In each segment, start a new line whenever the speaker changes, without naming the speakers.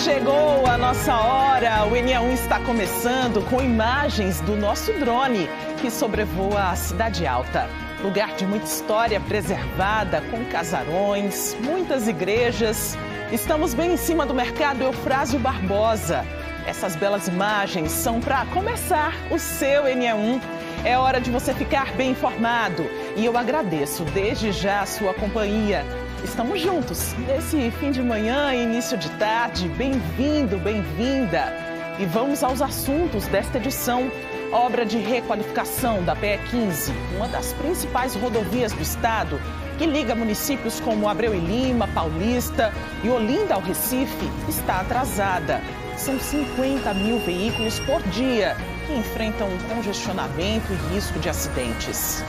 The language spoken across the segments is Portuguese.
Chegou a nossa hora, o NE1 está começando com imagens do nosso drone que sobrevoa a Cidade Alta. Lugar de muita história preservada, com casarões, muitas igrejas. Estamos bem em cima do mercado Eufrásio Barbosa. Essas belas imagens são para começar o seu NE1. É hora de você ficar bem informado e eu agradeço desde já a sua companhia. Estamos juntos nesse fim de manhã e início de tarde. Bem-vindo, bem-vinda. E vamos aos assuntos desta edição. Obra de requalificação da PE 15, uma das principais rodovias do estado, que liga municípios como Abreu e Lima, Paulista e Olinda ao Recife, está atrasada. São 50 mil veículos por dia que enfrentam congestionamento e risco de acidentes.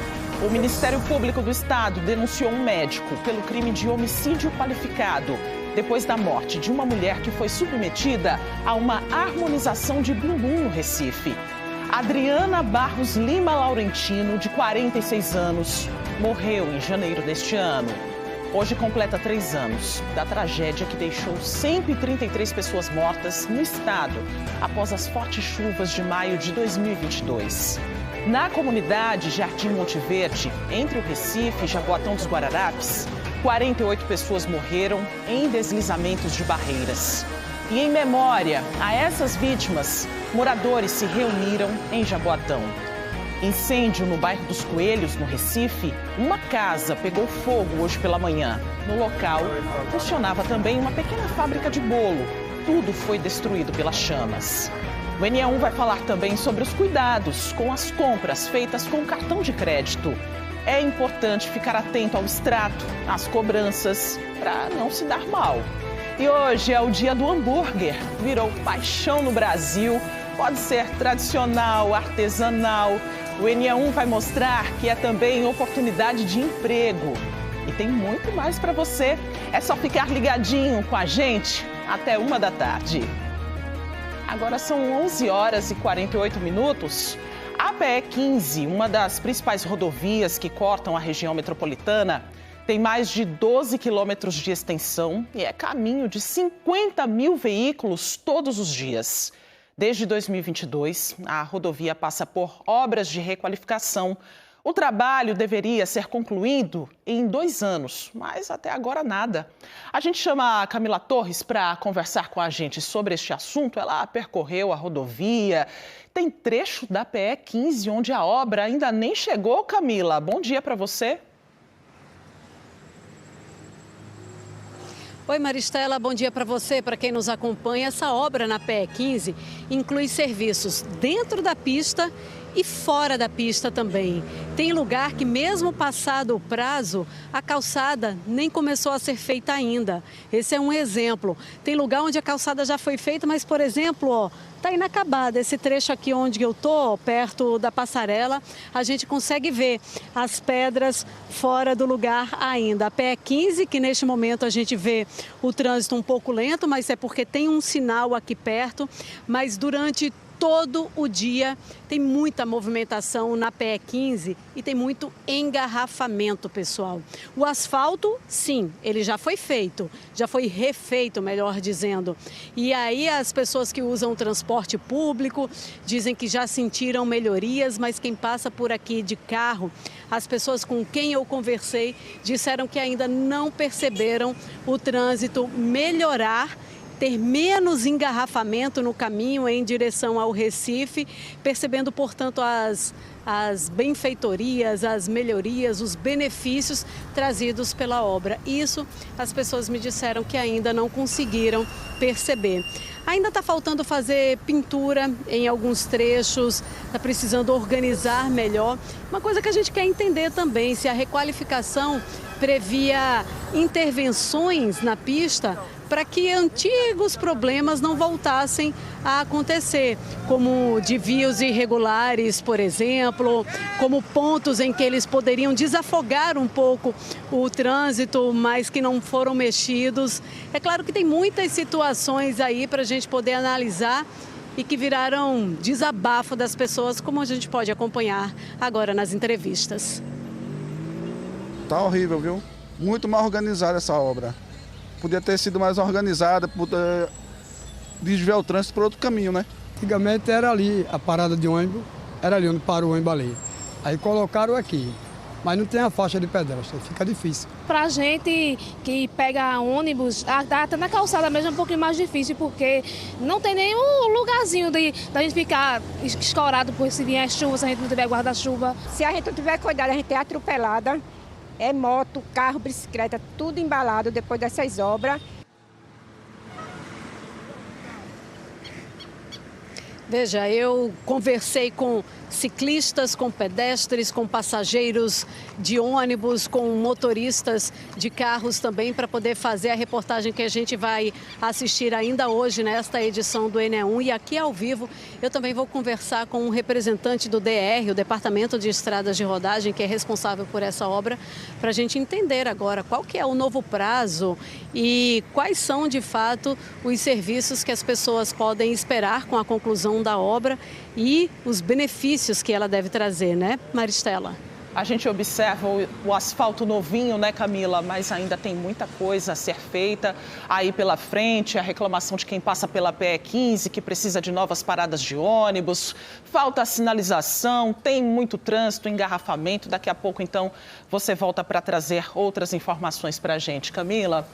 O Ministério Público do Estado denunciou um médico pelo crime de homicídio qualificado, depois da morte de uma mulher que foi submetida a uma harmonização de bumbum no Recife. Adriana Barros Lima Laurentino, de 46 anos, morreu em janeiro deste ano. Hoje completa 3 anos da tragédia que deixou 133 pessoas mortas no estado após as fortes chuvas de maio de 2022. Na comunidade Jardim Monte Verde, entre o Recife e Jaboatão dos Guararapes, 48 pessoas morreram em deslizamentos de barreiras. E em memória a essas vítimas, moradores se reuniram em Jaboatão. Incêndio no bairro dos Coelhos, no Recife, uma casa pegou fogo hoje pela manhã. No local, funcionava também uma pequena fábrica de bolo. Tudo foi destruído pelas chamas. O NE1 vai falar também sobre os cuidados com as compras feitas com cartão de crédito. É importante ficar atento ao extrato, às cobranças, para não se dar mal. E hoje é o dia do hambúrguer. Virou paixão no Brasil. Pode ser tradicional, artesanal. O NE1 vai mostrar que é também oportunidade de emprego. E tem muito mais para você. É só ficar ligadinho com a gente até 1 da tarde. Agora são 11 horas e 48 minutos. A PE 15, uma das principais rodovias que cortam a região metropolitana, tem mais de 12 quilômetros de extensão e é caminho de 50 mil veículos todos os dias. Desde 2022, a rodovia passa por obras de requalificação. O trabalho deveria ser concluído em 2 anos, mas até agora nada. A gente chama a Camila Torres para conversar com a gente sobre este assunto. Ela percorreu a rodovia. Tem trecho da PE 15 onde a obra ainda nem chegou. Camila, bom dia para você.
Oi, Maristela, bom dia para você, para quem nos acompanha. Essa obra na PE 15 inclui serviços dentro da pista e fora da pista também. Tem lugar que, mesmo passado o prazo, a calçada nem começou a ser feita ainda. Esse é um exemplo. Tem lugar onde a calçada já foi feita, mas, por exemplo, ó, está inacabada. Esse trecho aqui onde eu estou, perto da passarela, a gente consegue ver as pedras fora do lugar ainda. A PE 15, que neste momento a gente vê o trânsito um pouco lento, mas é porque tem um sinal aqui perto, mas durante todo o dia tem muita movimentação na PE 15 e tem muito engarrafamento, pessoal. O asfalto, sim, ele já foi feito, já foi refeito, melhor dizendo. E aí as pessoas que usam o transporte público dizem que já sentiram melhorias, mas quem passa por aqui de carro, as pessoas com quem eu conversei disseram que ainda não perceberam o trânsito melhorar, ter menos engarrafamento no caminho em direção ao Recife, percebendo, portanto, as benfeitorias, as melhorias, os benefícios trazidos pela obra. Isso as pessoas me disseram que ainda não conseguiram perceber. Ainda está faltando fazer pintura em alguns trechos, está precisando organizar melhor. Uma coisa que a gente quer entender também, se a requalificação previa intervenções na pista para que antigos problemas não voltassem a acontecer, como desvios irregulares, por exemplo, como pontos em que eles poderiam desafogar um pouco o trânsito, mas que não foram mexidos. É claro que tem muitas situações aí para a gente poder analisar e que viraram desabafo das pessoas, como a gente pode acompanhar agora nas entrevistas.
Tá horrível, viu? Muito mal organizada essa obra. Podia ter sido mais organizada, desviar o trânsito para outro caminho, né?
Antigamente era ali, a parada de ônibus, era ali onde para o ônibus ali. Aí colocaram aqui, mas não tem a faixa de pedestre, fica difícil.
Pra gente que pega ônibus, até na calçada mesmo é um pouquinho mais difícil, porque não tem nenhum lugarzinho da gente ficar escorado por se vier chuva, se a gente não tiver guarda-chuva.
Se a gente não tiver cuidado, a gente é atropelada. É moto, carro, bicicleta, tudo embalado depois dessas obras.
Veja, eu conversei com ciclistas, com pedestres, com passageiros de ônibus, com motoristas de carros também, para poder fazer a reportagem que a gente vai assistir ainda hoje nesta edição do ENE1. E aqui ao vivo eu também vou conversar com um representante do DR, o Departamento de Estradas de Rodagem, que é responsável por essa obra, para a gente entender agora qual que é o novo prazo e quais são de fato os serviços que as pessoas podem esperar com a conclusão da obra e os benefícios que ela deve trazer, né, Maristela?
A gente observa o asfalto novinho, né, Camila? Mas ainda tem muita coisa a ser feita aí pela frente. A reclamação de quem passa pela PE15, que precisa de novas paradas de ônibus. Falta a sinalização, tem muito trânsito, engarrafamento. Daqui a pouco, então, você volta para trazer outras informações para a gente, Camila.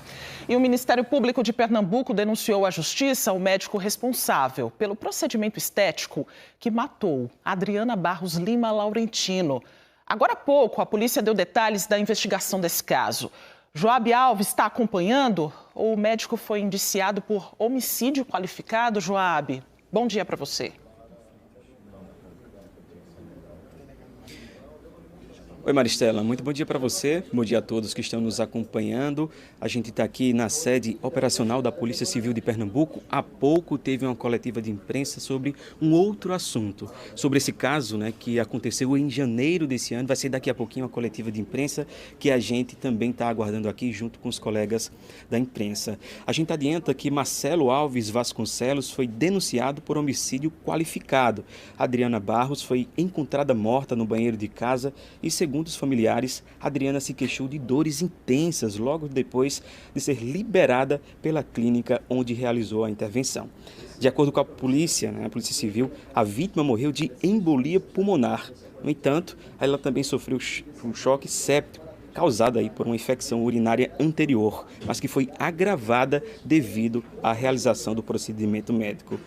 E o Ministério Público de Pernambuco denunciou à Justiça o médico responsável pelo procedimento estético que matou Adriana Barros Lima Laurentino. Agora há pouco, a polícia deu detalhes da investigação desse caso. Joabe Alves está acompanhando? O médico foi indiciado por homicídio qualificado, Joabe. Bom dia para você.
Oi, Maristela, muito bom dia para você, bom dia a todos que estão nos acompanhando. A gente está aqui na sede operacional da Polícia Civil de Pernambuco. Há pouco teve uma coletiva de imprensa sobre um outro assunto, sobre esse caso, né, que aconteceu em janeiro desse ano. Vai ser daqui a pouquinho uma coletiva de imprensa que a gente também está aguardando aqui junto com os colegas da imprensa. A gente adianta que Marcelo Alves Vasconcelos foi denunciado por homicídio qualificado. Adriana Barros foi encontrada morta no banheiro de casa e, segundo os familiares, Adriana se queixou de dores intensas logo depois de ser liberada pela clínica onde realizou a intervenção. De acordo com a polícia civil, a vítima morreu de embolia pulmonar. No entanto, ela também sofreu um choque séptico causado aí por uma infecção urinária anterior, mas que foi agravada devido à realização do procedimento médico.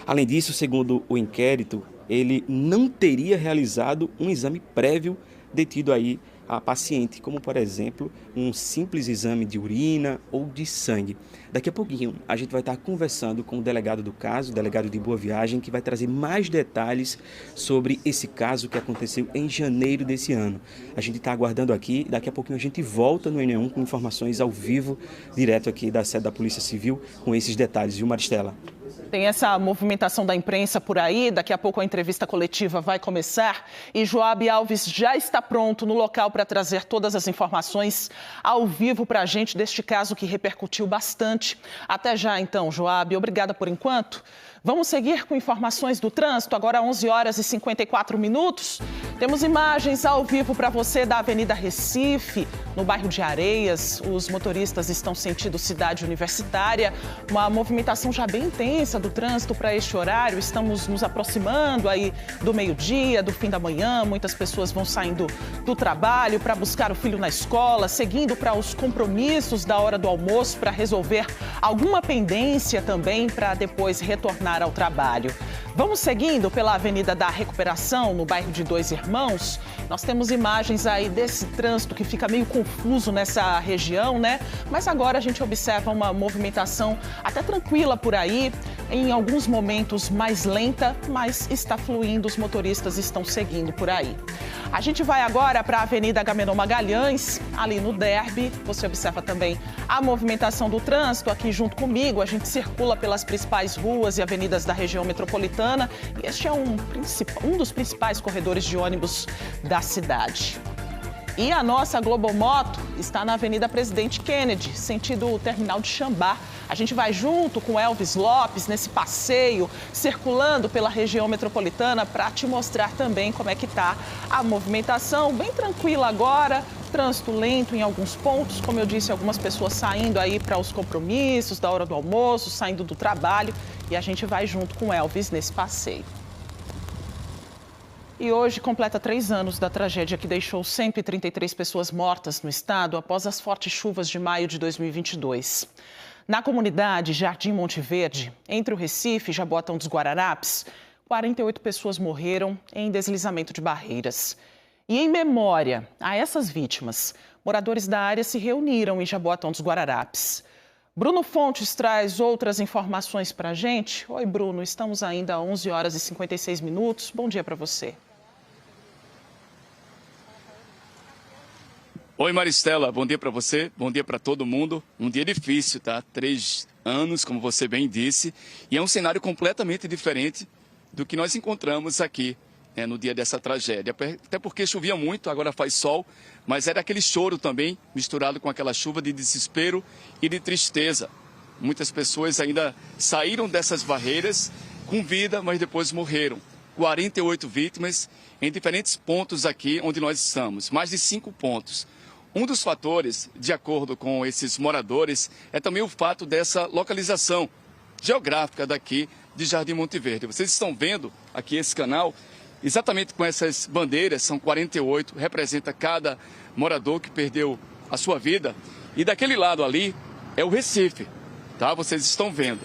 Além disso, segundo o inquérito, ele não teria realizado um exame prévio detido aí a paciente, como por exemplo um simples exame de urina ou de sangue. Daqui a pouquinho a gente vai estar conversando com o delegado do caso, o delegado de Boa Viagem, que vai trazer mais detalhes sobre esse caso que aconteceu em janeiro desse ano. A gente está aguardando aqui, daqui a pouquinho a gente volta no ENE1 com informações ao vivo, direto aqui da sede da Polícia Civil, com esses detalhes, viu, Maristela?
Tem essa movimentação da imprensa por aí, daqui a pouco a entrevista coletiva vai começar e Joabe Alves já está pronto no local para trazer todas as informações ao vivo para a gente deste caso que repercutiu bastante. Até já então, Joabe, obrigada por enquanto. Vamos seguir com informações do trânsito, agora 11 horas e 54 minutos. Temos imagens ao vivo para você da Avenida Recife, no bairro de Areias. Os motoristas estão sentindo cidade universitária, uma movimentação já bem intensa do trânsito para este horário. Estamos nos aproximando aí do meio-dia, do fim da manhã. Muitas pessoas vão saindo do trabalho para buscar o filho na escola, seguindo para os compromissos da hora do almoço para resolver alguma pendência também para depois retornar ao trabalho. Vamos seguindo pela Avenida da Recuperação, no bairro de Dois Irmãos. Nós temos imagens aí desse trânsito que fica meio confuso nessa região, né? Mas agora a gente observa uma movimentação até tranquila por aí, em alguns momentos mais lenta, mas está fluindo, os motoristas estão seguindo por aí. A gente vai agora para a Avenida Agamenon Magalhães, ali no Derby. Você observa também a movimentação do trânsito aqui junto comigo. A gente circula pelas principais ruas e avenidas da região metropolitana. E este é um dos principais corredores de ônibus da cidade. E a nossa Globomoto está na Avenida Presidente Kennedy, sentido terminal de Xambá. A gente vai junto com Elvis Lopes nesse passeio, circulando pela região metropolitana para te mostrar também como é que está a movimentação. Bem tranquila agora, trânsito lento em alguns pontos, como eu disse, algumas pessoas saindo aí para os compromissos da hora do almoço, saindo do trabalho, e a gente vai junto com Elvis nesse passeio. E hoje completa 3 anos da tragédia que deixou 133 pessoas mortas no estado após as fortes chuvas de maio de 2022. Na comunidade Jardim Monte Verde, entre o Recife e Jaboatão dos Guararapes, 48 pessoas morreram em deslizamento de barreiras. E em memória a essas vítimas, moradores da área se reuniram em Jaboatão dos Guararapes. Bruno Fontes traz outras informações para a gente. Oi, Bruno, estamos ainda às 11 horas e 56 minutos. Bom dia para você.
Oi, Maristela, bom dia para você, bom dia para todo mundo. Um dia difícil, tá? 3 anos, como você bem disse, e é um cenário completamente diferente do que nós encontramos aqui, né, no dia dessa tragédia. Até porque chovia muito, agora faz sol, mas era aquele choro também, misturado com aquela chuva de desespero e de tristeza. Muitas pessoas ainda saíram dessas barreiras com vida, mas depois morreram. 48 vítimas em diferentes pontos aqui onde nós estamos, mais de 5 pontos. Um dos fatores, de acordo com esses moradores, é também o fato dessa localização geográfica daqui de Jardim Monte Verde. Vocês estão vendo aqui esse canal, exatamente com essas bandeiras, são 48, representa cada morador que perdeu a sua vida. E daquele lado ali é o Recife, tá? Vocês estão vendo.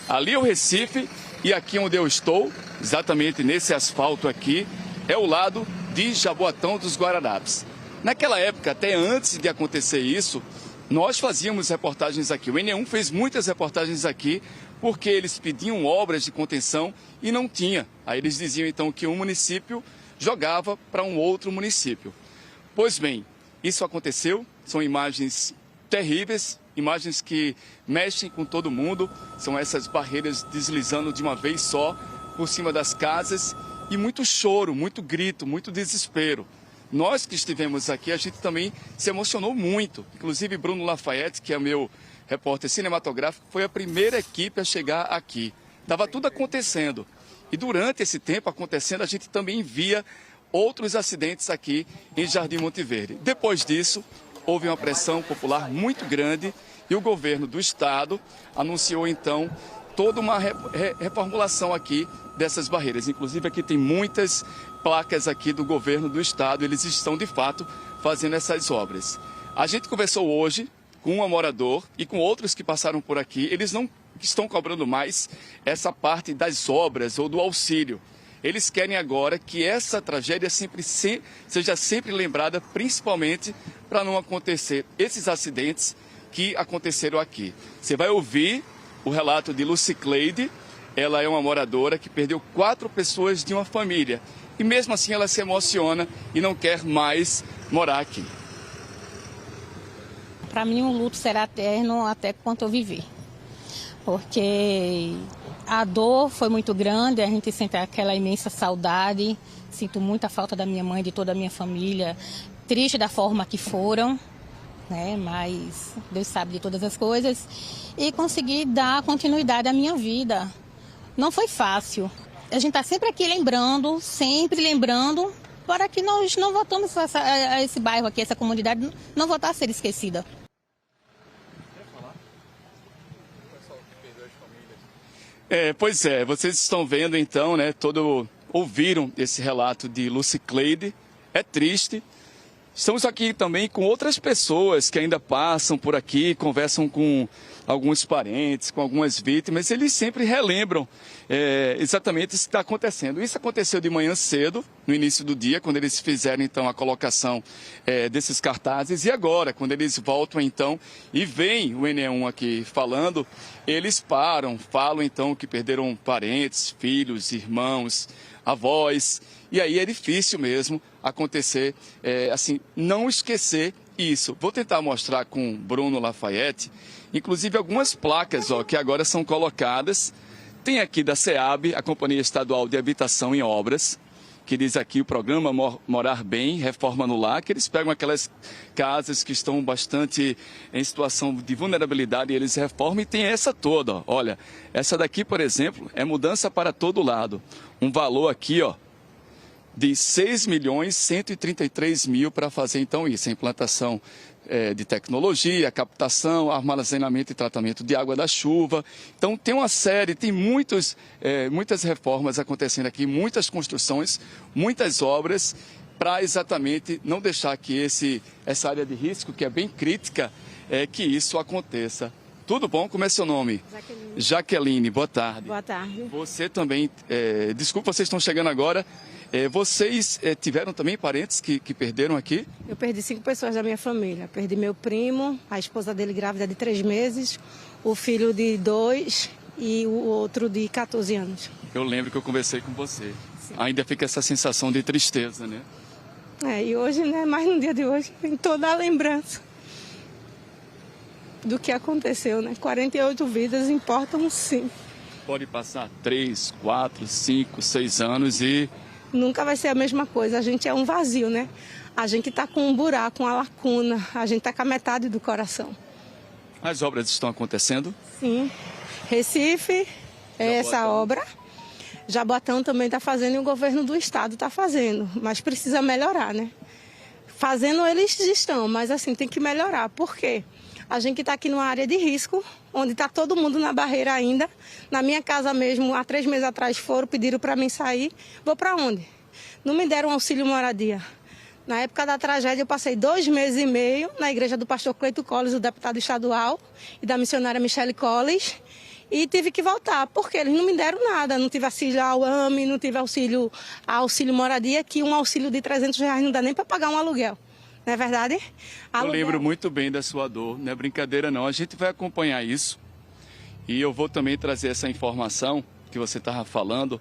Ali é o Recife e aqui onde eu estou, exatamente nesse asfalto aqui, é o lado de Jaboatão dos Guararapes. Naquela época, até antes de acontecer isso, nós fazíamos reportagens aqui. O N1 fez muitas reportagens aqui porque eles pediam obras de contenção e não tinha. Aí eles diziam então que um município jogava para um outro município. Pois bem, isso aconteceu, são imagens terríveis, imagens que mexem com todo mundo, são essas barreiras deslizando de uma vez só por cima das casas e muito choro, muito grito, muito desespero. Nós que estivemos aqui, a gente também se emocionou muito. Inclusive, Bruno Lafayette, que é meu repórter cinematográfico, foi a primeira equipe a chegar aqui. Estava tudo acontecendo. E durante esse tempo acontecendo, a gente também via outros acidentes aqui em Jardim Monte Verde. Depois disso, houve uma pressão popular muito grande e o governo do estado anunciou, então, toda uma reformulação aqui dessas barreiras. Inclusive, aqui tem muitas placas aqui do governo do estado, eles estão de fato fazendo essas obras. A gente conversou hoje com um morador e com outros que passaram por aqui, eles não estão cobrando mais essa parte das obras ou do auxílio. Eles querem agora que essa tragédia seja sempre lembrada, principalmente para não acontecer esses acidentes que aconteceram aqui. Você vai ouvir o relato de Lucicleide, ela é uma moradora que perdeu 4 pessoas de uma família. E mesmo assim ela se emociona e não quer mais morar aqui.
Para mim o luto será eterno até quanto eu viver. Porque a dor foi muito grande, a gente sente aquela imensa saudade. Sinto muita falta da minha mãe, de toda a minha família. Triste da forma que foram, né? Mas Deus sabe de todas as coisas. E consegui dar continuidade à minha vida. Não foi fácil. A gente está sempre aqui lembrando, para que nós não voltamos a esse bairro aqui, essa comunidade, não voltar a ser esquecida.
Pois é, vocês estão vendo então, né, ouviram esse relato de Lucicleide, é triste. Estamos aqui também com outras pessoas que ainda passam por aqui, conversam com alguns parentes, com algumas vítimas, eles sempre relembram exatamente o que está acontecendo. Isso aconteceu de manhã cedo, no início do dia, quando eles fizeram então a colocação desses cartazes, e agora, quando eles voltam então e veem o N1 aqui falando, eles falam então que perderam parentes, filhos, irmãos, avós, e aí é difícil mesmo acontecer, assim, não esquecer isso. Vou tentar mostrar com Bruno Lafayette, inclusive algumas placas que agora são colocadas. Tem aqui da SEAB, a Companhia Estadual de Habitação e Obras, que diz aqui o programa Morar Bem, Reforma no Lar, que eles pegam aquelas casas que estão bastante em situação de vulnerabilidade e eles reformam, e tem essa toda, olha, essa daqui, por exemplo, é mudança para todo lado. Um valor aqui, de 6.133.000 para fazer então isso, a implantação de tecnologia, captação, armazenamento e tratamento de água da chuva. Então tem uma série, tem muitas reformas acontecendo aqui, muitas construções, muitas obras, para exatamente não deixar que essa área de risco, que é bem crítica, que isso aconteça. Tudo bom? Como é seu nome?
Jaqueline.
Jaqueline, boa tarde.
Boa tarde.
Você também, desculpa, vocês estão chegando agora. Vocês tiveram também parentes que perderam aqui?
Eu perdi 5 pessoas da minha família. Perdi meu primo, a esposa dele grávida de 3 meses, o filho de 2 e o outro de 14 anos.
Eu lembro que eu conversei com você.
Sim.
Ainda fica essa sensação de tristeza, né?
E hoje, né, mais no dia de hoje, tem toda a lembrança do que aconteceu, né? 48 vidas importam sim.
Pode passar 3, 4, 5, 6 anos e...
Nunca vai ser a mesma coisa, a gente é um vazio, né? A gente está com um buraco, uma lacuna, a gente está com a metade do coração.
As obras estão acontecendo?
Sim. Recife, essa obra. Jaboatão também está fazendo e o governo do estado está fazendo, mas precisa melhorar, né? Fazendo eles estão, mas assim, tem que melhorar. Por quê? A gente está aqui numa área de risco, onde está todo mundo na barreira ainda. Na minha casa mesmo, há 3 meses atrás pediram para mim sair. Vou para onde? Não me deram auxílio moradia. Na época da tragédia, eu passei 2 meses e meio na igreja do pastor Cleito Colles, o deputado estadual, e da missionária Michele Colles, e tive que voltar, porque eles não me deram nada. Não tive auxílio ao AME, não tive auxílio moradia, que um auxílio de R$300 não dá nem para pagar um aluguel. Não é verdade?
Eu lembro muito bem da sua dor, não é brincadeira não. A gente vai acompanhar isso e eu vou também trazer essa informação que você estava falando.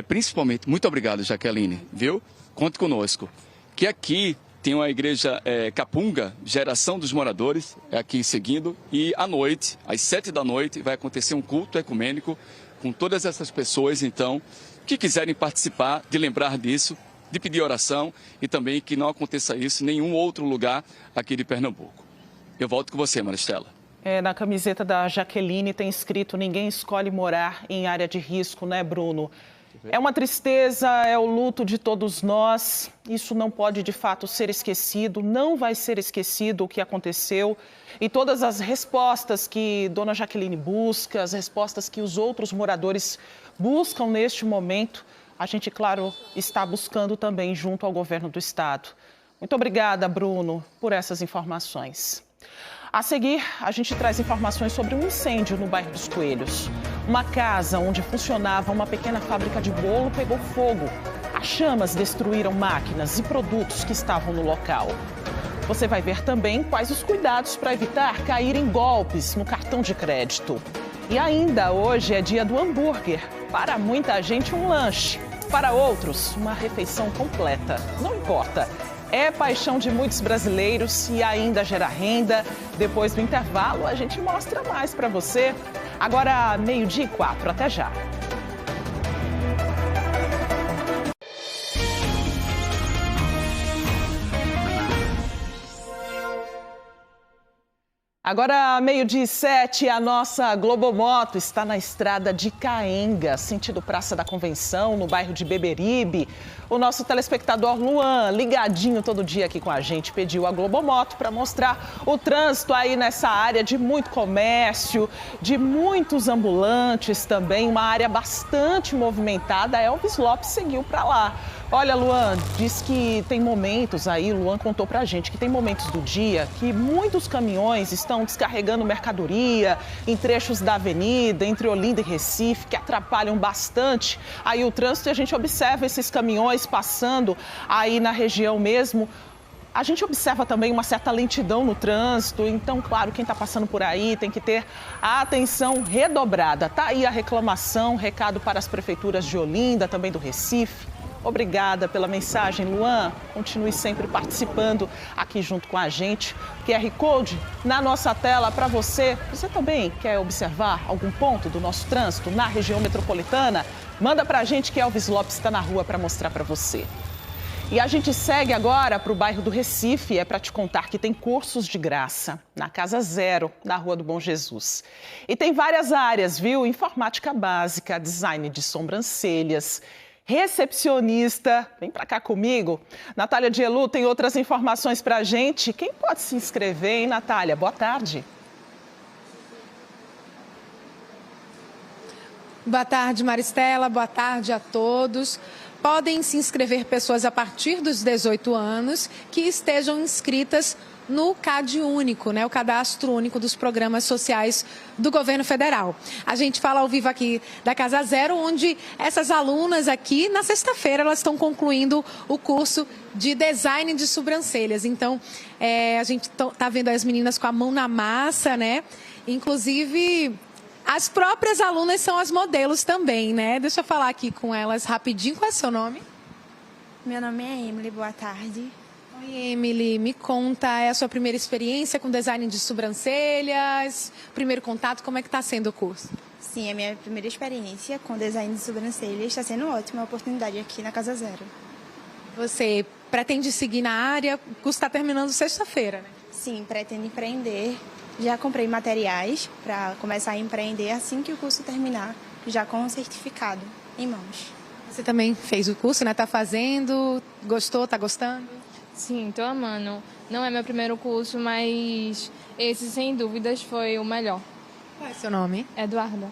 Principalmente, muito obrigado, Jaqueline, viu? Conte conosco. Que aqui tem uma igreja Capunga, Geração dos Moradores, aqui seguindo. E à noite, às 7 da noite, vai acontecer um culto ecumênico com todas essas pessoas, então, que quiserem participar, de lembrar disso, de pedir oração e também que não aconteça isso em nenhum outro lugar aqui de Pernambuco. Eu volto com você, Maristela.
Na camiseta da Jaqueline tem escrito: ninguém escolhe morar em área de risco, né, Bruno? É uma tristeza, é o luto de todos nós. Isso não pode, de fato, ser esquecido. Não vai ser esquecido o que aconteceu. E todas as respostas que Dona Jaqueline busca, as respostas que os outros moradores buscam neste momento, a gente, claro, está buscando também junto ao governo do estado. Muito obrigada, Bruno, por essas informações. A seguir, a gente traz informações sobre um incêndio no bairro dos Coelhos. Uma casa onde funcionava uma pequena fábrica de bolo pegou fogo. As chamas destruíram máquinas e produtos que estavam no local. Você vai ver também quais os cuidados para evitar cair em golpes no cartão de crédito. E ainda hoje é dia do hambúrguer. Para muita gente, um lanche. Para outros, uma refeição completa. Não importa. É paixão de muitos brasileiros e ainda gera renda. Depois do intervalo, a gente mostra mais para você. Agora, 12:04. Até já. Agora, 12:07, a nossa Globomoto está na estrada de Caenga, sentido Praça da Convenção, no bairro de Beberibe. O nosso telespectador Luan, ligadinho todo dia aqui com a gente, pediu a Globomoto para mostrar o trânsito aí nessa área de muito comércio, de muitos ambulantes também, uma área bastante movimentada. Elvis Lopes seguiu para lá. Olha, Luan, diz que tem momentos aí, Luan contou pra gente que tem momentos do dia que muitos caminhões estão descarregando mercadoria em trechos da avenida, entre Olinda e Recife, que atrapalham bastante aí o trânsito, e a gente observa esses caminhões passando aí na região mesmo. A gente observa também uma certa lentidão no trânsito, então, claro, quem está passando por aí tem que ter a atenção redobrada. Tá aí a reclamação, recado para as prefeituras de Olinda, também do Recife. Obrigada pela mensagem, Luan. Continue sempre participando aqui junto com a gente. QR Code na nossa tela para você. Você também quer observar algum ponto do nosso trânsito na região metropolitana? Manda para a gente que Elvis Lopes está na rua para mostrar para você. E a gente segue agora para o bairro do Recife. É para te contar que tem cursos de graça na Casa Zero, na Rua do Bom Jesus. E tem várias áreas, viu? Informática básica, design de sobrancelhas, recepcionista. Vem para cá comigo. Natália Dielu tem outras informações para a gente. Quem pode se inscrever, hein, Natália? Boa tarde.
Boa tarde, Maristela. Boa tarde a todos. Podem se inscrever pessoas a partir dos 18 anos que estejam inscritas no CAD Único, né, o Cadastro Único dos Programas Sociais do Governo Federal. A gente fala ao vivo aqui da Casa Zero, onde essas alunas aqui, na sexta-feira, elas estão concluindo o curso de design de sobrancelhas. Então, a gente está vendo as meninas com a mão na massa, né? Inclusive, as próprias alunas são as modelos também, né? Deixa eu falar aqui com elas rapidinho. Qual é o seu nome?
Meu nome é Emily, boa tarde.
Oi, Emily, me conta, é a sua primeira experiência com design de sobrancelhas? Primeiro contato, como é que está sendo o curso?
Sim, a minha primeira experiência com design de sobrancelhas, está sendo ótima a oportunidade aqui na Casa Zero.
Você pretende seguir na área? O curso está terminando sexta-feira, né?
Sim, pretendo empreender. Já comprei materiais para começar a empreender assim que o curso terminar, já com o certificado em mãos.
Você também fez o curso, né? Está fazendo? Gostou? Está gostando?
Sim, estou amando. Não é meu primeiro curso, mas esse, sem dúvidas, foi o melhor.
Qual é seu nome?
Eduarda.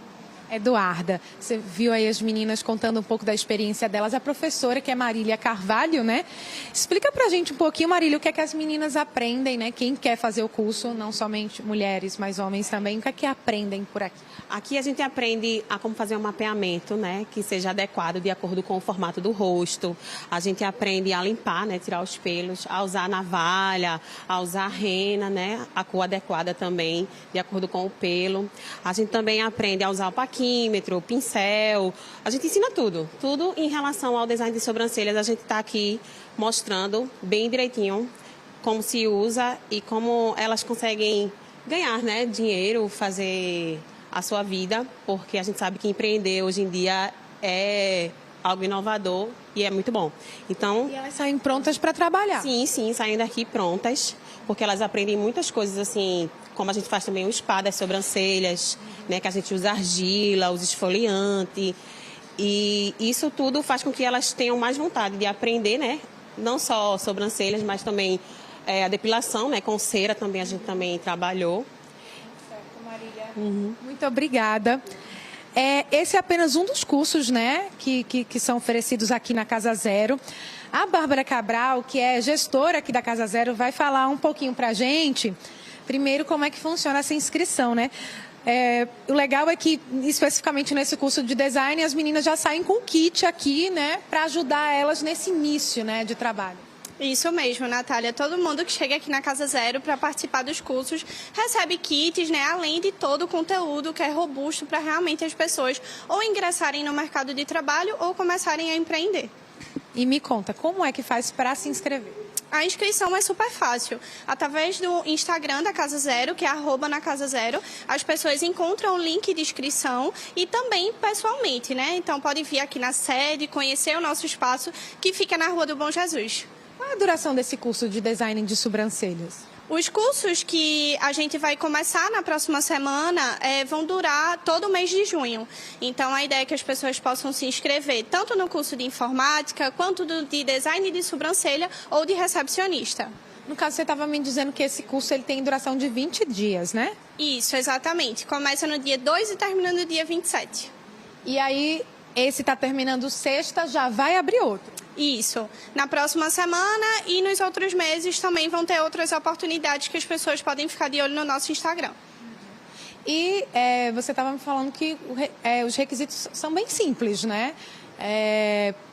Eduarda, você viu aí as meninas contando um pouco da experiência delas. A professora, que é Marília Carvalho, né? Explica pra gente um pouquinho, Marília, o que é que as meninas aprendem, né? Quem quer fazer o curso, não somente mulheres, mas homens também, o que é que aprendem por aqui?
Aqui a gente aprende a como fazer um mapeamento, né, que seja adequado de acordo com o formato do rosto. A gente aprende a limpar, né, tirar os pelos, a usar a navalha, a usar a rena, né, a cor adequada também, de acordo com o pelo. A gente também aprende a usar o paquímetro, o pincel. A gente ensina tudo em relação ao design de sobrancelhas. A gente está aqui mostrando bem direitinho como se usa e como elas conseguem ganhar, né, dinheiro, fazer a sua vida, porque a gente sabe que empreender hoje em dia é algo inovador e é muito bom. Então,
e elas saem prontas para trabalhar?
Sim, saem daqui prontas, porque elas aprendem muitas coisas assim, como a gente faz também o spa das sobrancelhas, né, que a gente usa argila, usa esfoliante, e isso tudo faz com que elas tenham mais vontade de aprender, né, não só sobrancelhas, mas também a depilação, né, com cera também a gente também trabalhou.
Muito obrigada. Esse é apenas um dos cursos, né, que são oferecidos aqui na Casa Zero. A Bárbara Cabral, que é gestora aqui da Casa Zero, vai falar um pouquinho para a gente, primeiro, como é que funciona essa inscrição, né? O legal é que, especificamente nesse curso de design, as meninas já saem com o kit aqui, né, para ajudar elas nesse início, né, de trabalho.
Isso mesmo, Natália. Todo mundo que chega aqui na Casa Zero para participar dos cursos recebe kits, né? Além de todo o conteúdo que é robusto para realmente as pessoas ou ingressarem no mercado de trabalho ou começarem a empreender.
E me conta, como é que faz para se inscrever?
A inscrição é super fácil. Através do Instagram da Casa Zero, que é @nacasazero, as pessoas encontram o link de inscrição e também pessoalmente, né? Então pode vir aqui na sede, conhecer o nosso espaço, que fica na Rua do Bom Jesus.
Qual é a duração desse curso de design de sobrancelhas?
Os cursos que a gente vai começar na próxima semana vão durar todo o mês de junho. Então, a ideia é que as pessoas possam se inscrever tanto no curso de informática, quanto de design de sobrancelha ou de recepcionista.
No caso, você estava me dizendo que esse curso ele tem duração de 20 dias, né?
Isso, exatamente. Começa no dia 2 e termina no dia 27.
E aí, esse está terminando sexta, já vai abrir outro?
Isso. Na próxima semana e nos outros meses também vão ter outras oportunidades que as pessoas podem ficar de olho no nosso Instagram.
E você estava me falando que os requisitos são bem simples, né?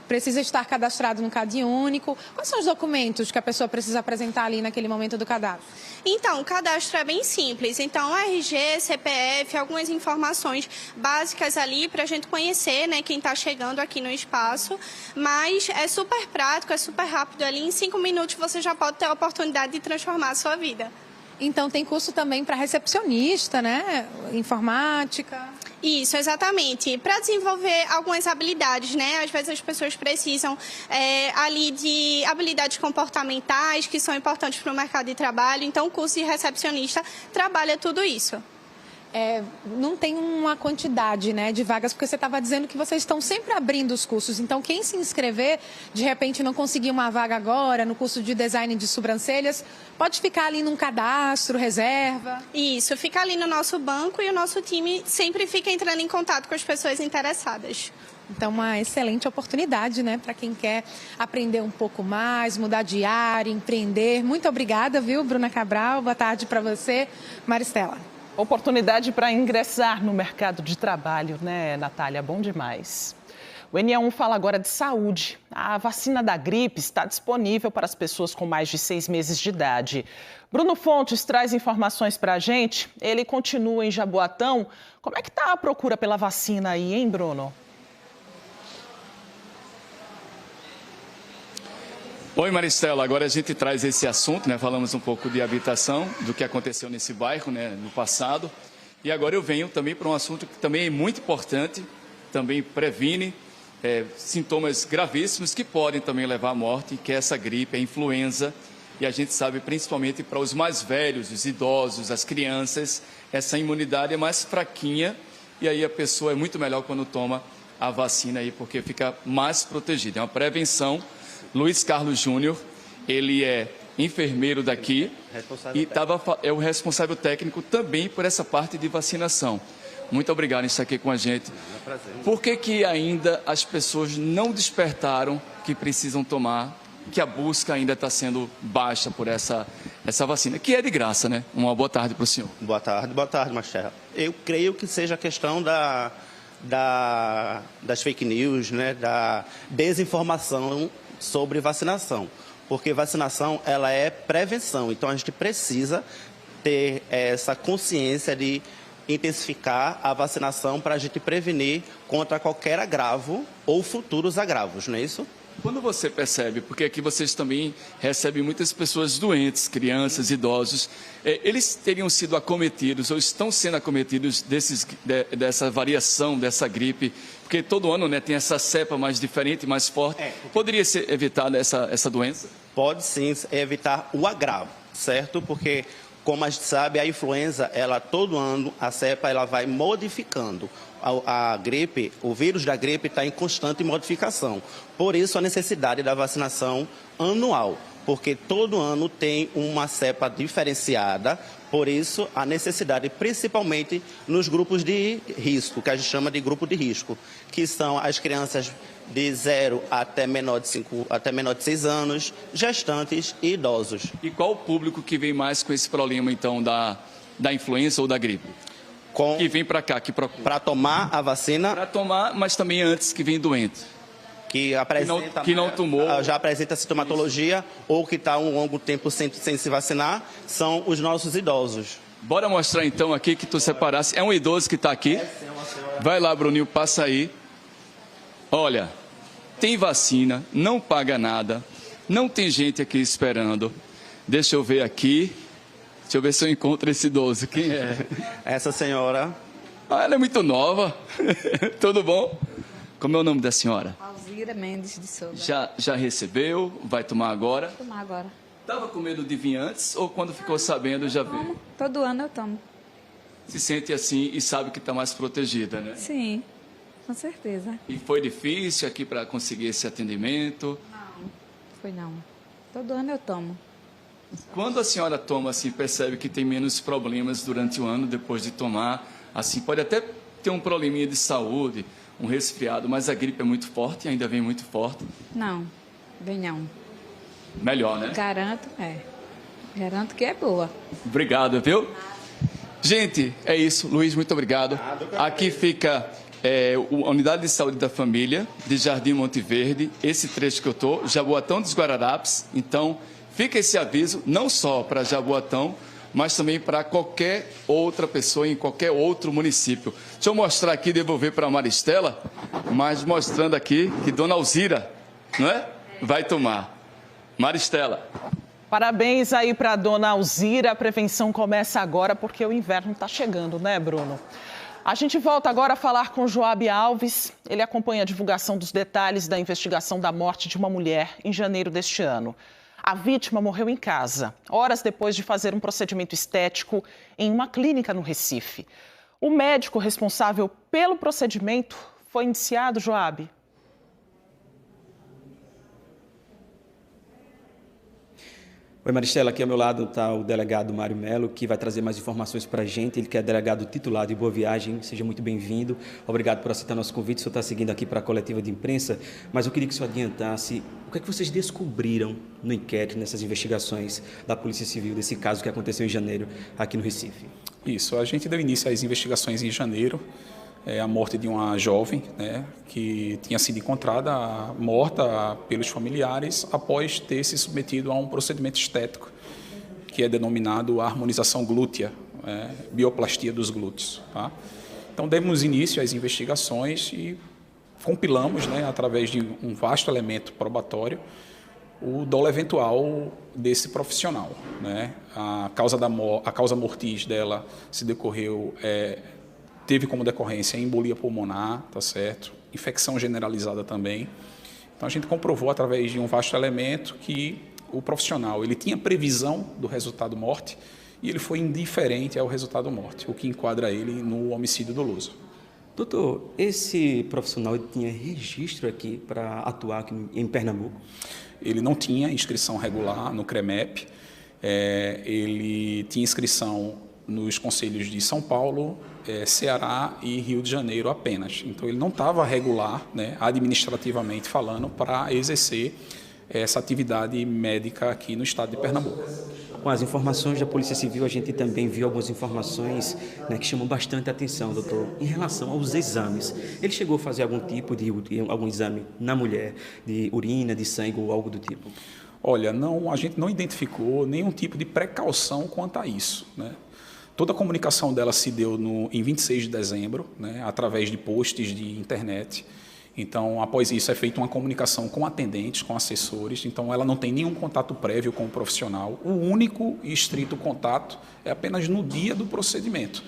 Precisa estar cadastrado no CAD Único. Quais são os documentos que a pessoa precisa apresentar ali naquele momento do cadastro?
Então, o cadastro é bem simples. Então, RG, CPF, algumas informações básicas ali para a gente conhecer, né, quem está chegando aqui no espaço. Mas é super prático, é super rápido ali. Em 5 minutos você já pode ter a oportunidade de transformar a sua vida.
Então, tem curso também para recepcionista, né? Informática.
Isso, exatamente. Para desenvolver algumas habilidades, né? Às vezes as pessoas precisam ali de habilidades comportamentais que são importantes para o mercado de trabalho. Então, o curso de recepcionista trabalha tudo isso.
não tem uma quantidade, né, de vagas, porque você estava dizendo que vocês estão sempre abrindo os cursos. Então, quem se inscrever, de repente não conseguir uma vaga agora no curso de design de sobrancelhas, pode ficar ali num cadastro, reserva?
Isso, fica ali no nosso banco e o nosso time sempre fica entrando em contato com as pessoas interessadas.
Então, uma excelente oportunidade, né, para quem quer aprender um pouco mais, mudar de área, empreender. Muito obrigada, viu, Bruna Cabral? Boa tarde para você, Maristela.
Oportunidade para ingressar no mercado de trabalho, né, Natália? Bom demais. O NE1 fala agora de saúde. A vacina da gripe está disponível para as pessoas com mais de 6 meses de idade. Bruno Fontes traz informações para a gente. Ele continua em Jaboatão. Como é que está a procura pela vacina aí, hein, Bruno?
Oi, Maristela. Agora a gente traz esse assunto, né? Falamos um pouco de habitação, do que aconteceu nesse bairro, né, no passado. E agora eu venho também para um assunto que também é muito importante, também previne sintomas gravíssimos que podem também levar à morte, que é essa gripe, a influenza. E a gente sabe, principalmente para os mais velhos, os idosos, as crianças, essa imunidade é mais fraquinha e aí a pessoa é muito melhor quando toma a vacina aí, porque fica mais protegida. É uma prevenção. Luiz Carlos Júnior, ele é enfermeiro daqui e é o responsável técnico também por essa parte de vacinação. Muito obrigado por estar aqui com a gente. Por que ainda as pessoas não despertaram que precisam tomar, que a busca ainda está sendo baixa por essa vacina, que é de graça, né? Uma boa tarde para o senhor.
Boa tarde, Marcelo. Eu creio que seja a questão das fake news, né? Da desinformação sobre vacinação, porque vacinação ela é prevenção, então a gente precisa ter essa consciência de intensificar a vacinação para a gente prevenir contra qualquer agravo ou futuros agravos, não é isso?
Quando você percebe, porque aqui vocês também recebem muitas pessoas doentes, crianças, idosos, eles teriam sido acometidos ou estão sendo acometidos dessa variação, dessa gripe, porque todo ano, né, tem essa cepa mais diferente, mais forte. Poderia ser evitada essa doença?
Pode sim evitar o agravo, certo? Porque, como a gente sabe, a influenza, todo ano, a cepa ela vai modificando. A gripe, o vírus da gripe está em constante modificação. Por isso, a necessidade da vacinação anual, porque todo ano tem uma cepa diferenciada, por isso a necessidade, principalmente nos grupos de risco, que a gente chama de grupo de risco, que são as crianças de 0 até menor de 6 anos, gestantes e idosos.
E qual o público que vem mais com esse problema, então, da influenza ou da gripe? Que vem para cá, que procura.
Para tomar a vacina?
Para tomar, mas também antes que vem doente. Que não tomou.
Já apresenta sintomatologia ou que está um longo tempo sem se vacinar, são os nossos idosos.
Bora mostrar então aqui que tu separasse. É um idoso que está aqui. Vai lá, Bruninho, passa aí. Olha, tem vacina, não paga nada, não tem gente aqui esperando. Deixa eu ver aqui. Deixa eu ver se eu encontro esse idoso. Quem é?
Essa senhora.
Ela é muito nova. Tudo bom? Como é o nome da senhora?
Alzira Mendes de Souza.
Já recebeu? Vai tomar agora?
Vou tomar agora.
Estava com medo de vir antes ou quando ficou sabendo já veio?
Todo ano eu tomo.
Se sente assim e sabe que está mais protegida, né?
Sim, com certeza.
E foi difícil aqui para conseguir esse atendimento?
Não, foi não. Todo ano eu tomo.
Quando a senhora toma, assim, percebe que tem menos problemas durante o ano depois de tomar, assim, pode até ter um probleminha de saúde, um resfriado, mas a gripe é muito forte, ainda vem muito forte?
Não, vem não.
Melhor, né?
Garanto que é boa.
Obrigado, viu? Gente, é isso. Luiz, muito obrigado. Aqui fica a Unidade de Saúde da Família, de Jardim Monte Verde, esse trecho que eu estou, Jaboatão dos Guararapes, então... Fica esse aviso, não só para Jaboatão, mas também para qualquer outra pessoa em qualquer outro município. Deixa eu mostrar aqui, devolver para a Maristela, mas mostrando aqui que Dona Alzira, não é? Vai tomar. Maristela.
Parabéns aí para a Dona Alzira. A prevenção começa agora porque o inverno está chegando, né, Bruno? A gente volta agora a falar com Joab Alves. Ele acompanha a divulgação dos detalhes da investigação da morte de uma mulher em janeiro deste ano. A vítima morreu em casa, horas depois de fazer um procedimento estético em uma clínica no Recife. O médico responsável pelo procedimento foi indiciado, Joabe.
Oi, Maristela, aqui ao meu lado está o delegado Mário Melo, que vai trazer mais informações para a gente. Ele que é delegado titular de Boa Viagem. Seja muito bem-vindo. Obrigado por aceitar nosso convite. O senhor está seguindo aqui para a coletiva de imprensa, mas eu queria que o senhor adiantasse o que é que vocês descobriram no inquérito, nessas investigações da Polícia Civil, desse caso que aconteceu em janeiro aqui no Recife.
Isso, a gente deu início às investigações em janeiro. A morte de uma jovem, né, que tinha sido encontrada morta pelos familiares após ter se submetido a um procedimento estético, que é denominado harmonização glútea, bioplastia dos glúteos. Tá? Então, demos início às investigações e compilamos, né, através de um vasto elemento probatório, o dolo eventual desse profissional. Né? A causa mortis dela se decorreu... teve como decorrência embolia pulmonar, tá certo? Infecção generalizada também. Então a gente comprovou através de um vasto elemento que o profissional ele tinha previsão do resultado morte e ele foi indiferente ao resultado morte, o que enquadra ele no homicídio doloso.
Doutor, esse profissional ele tinha registro aqui para atuar aqui em Pernambuco?
Ele não tinha inscrição regular no CREMEP, ele tinha inscrição nos conselhos de São Paulo, Ceará e Rio de Janeiro apenas. Então, ele não estava regular, né, administrativamente falando, para exercer essa atividade médica aqui no estado de Pernambuco.
Com as informações da Polícia Civil, a gente também viu algumas informações, né, que chamam bastante atenção, doutor, em relação aos exames. Ele chegou a fazer algum tipo de algum exame na mulher, de urina, de sangue ou algo do tipo?
Olha, não, a gente não identificou nenhum tipo de precaução quanto a isso, né? Toda a comunicação dela se deu em 26 de dezembro, né, através de posts de internet. Então, após isso, é feita uma comunicação com atendentes, com assessores. Então, ela não tem nenhum contato prévio com o profissional. O único e estrito contato é apenas no dia do procedimento.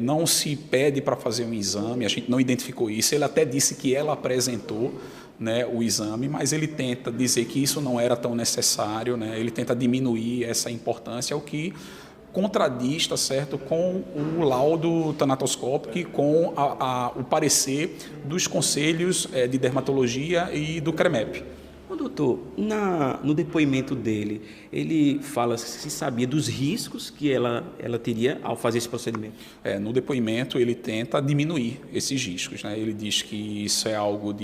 Não se pede para fazer um exame, a gente não identificou isso. Ele até disse que ela apresentou, né, o exame, mas ele tenta dizer que isso não era tão necessário, né, ele tenta diminuir essa importância, o que contradiz, tá certo, com o laudo tanatoscópico e com o parecer dos conselhos de dermatologia e do CREMEP.
Doutor, no depoimento dele, ele fala se sabia dos riscos que ela teria ao fazer esse procedimento?
No depoimento, ele tenta diminuir esses riscos, né? Ele diz que isso é algo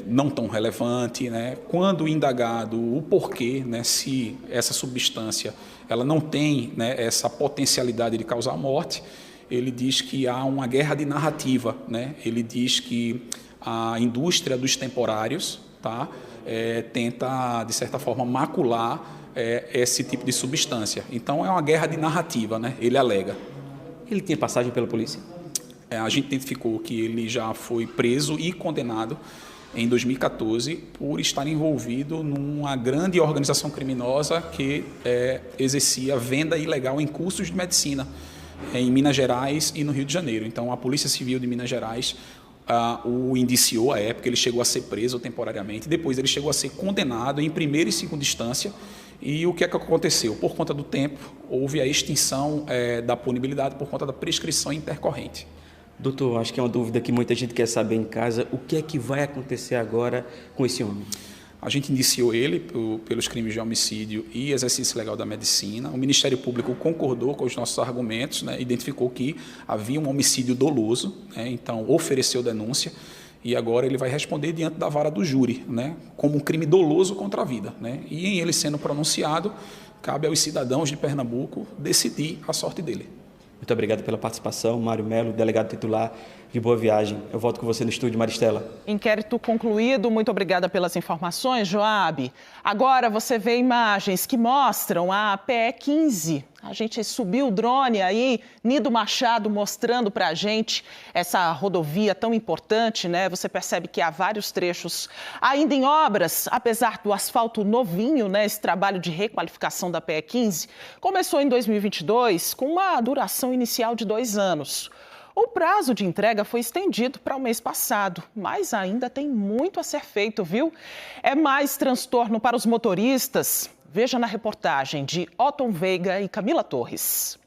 não tão relevante, né? Quando indagado o porquê, né, se essa substância ela não tem, né, essa potencialidade de causar morte, ele diz que há uma guerra de narrativa, né? Ele diz que a indústria dos temporários, tá, tenta, de certa forma, macular esse tipo de substância. Então, é uma guerra de narrativa, né? Ele alega.
Ele tinha passagem pela polícia?
A gente identificou que ele já foi preso e condenado em 2014 por estar envolvido numa grande organização criminosa que exercia venda ilegal em cursos de medicina em Minas Gerais e no Rio de Janeiro. Então, a Polícia Civil de Minas Gerais o indiciou à época, ele chegou a ser preso temporariamente, depois ele chegou a ser condenado em primeira e segunda instância. E o que é que aconteceu? Por conta do tempo, houve a extinção da punibilidade por conta da prescrição intercorrente.
Doutor, acho que é uma dúvida que muita gente quer saber em casa. O que é que vai acontecer agora com esse homem?
A gente indiciou ele pelos crimes de homicídio e exercício ilegal da medicina. O Ministério Público concordou com os nossos argumentos, né, identificou que havia um homicídio doloso, né, então ofereceu denúncia e agora ele vai responder diante da vara do júri, né, como um crime doloso contra a vida, né, e em ele sendo pronunciado, cabe aos cidadãos de Pernambuco decidir a sorte dele.
Muito obrigado pela participação, Mário Melo, delegado titular de Boa Viagem. Eu volto com você no estúdio, Maristela.
Inquérito concluído. Muito obrigada pelas informações, Joabe. Agora você vê imagens que mostram a PE 15. A gente subiu o drone aí, Nido Machado mostrando para a gente essa rodovia tão importante, né? Você percebe que há vários trechos ainda em obras, apesar do asfalto novinho, né? Esse trabalho de requalificação da PE 15 começou em 2022 com uma duração inicial de 2 anos. O prazo de entrega foi estendido para o mês passado, mas ainda tem muito a ser feito, viu? É mais transtorno para os motoristas. Veja na reportagem de Otton Veiga e Camila Torres.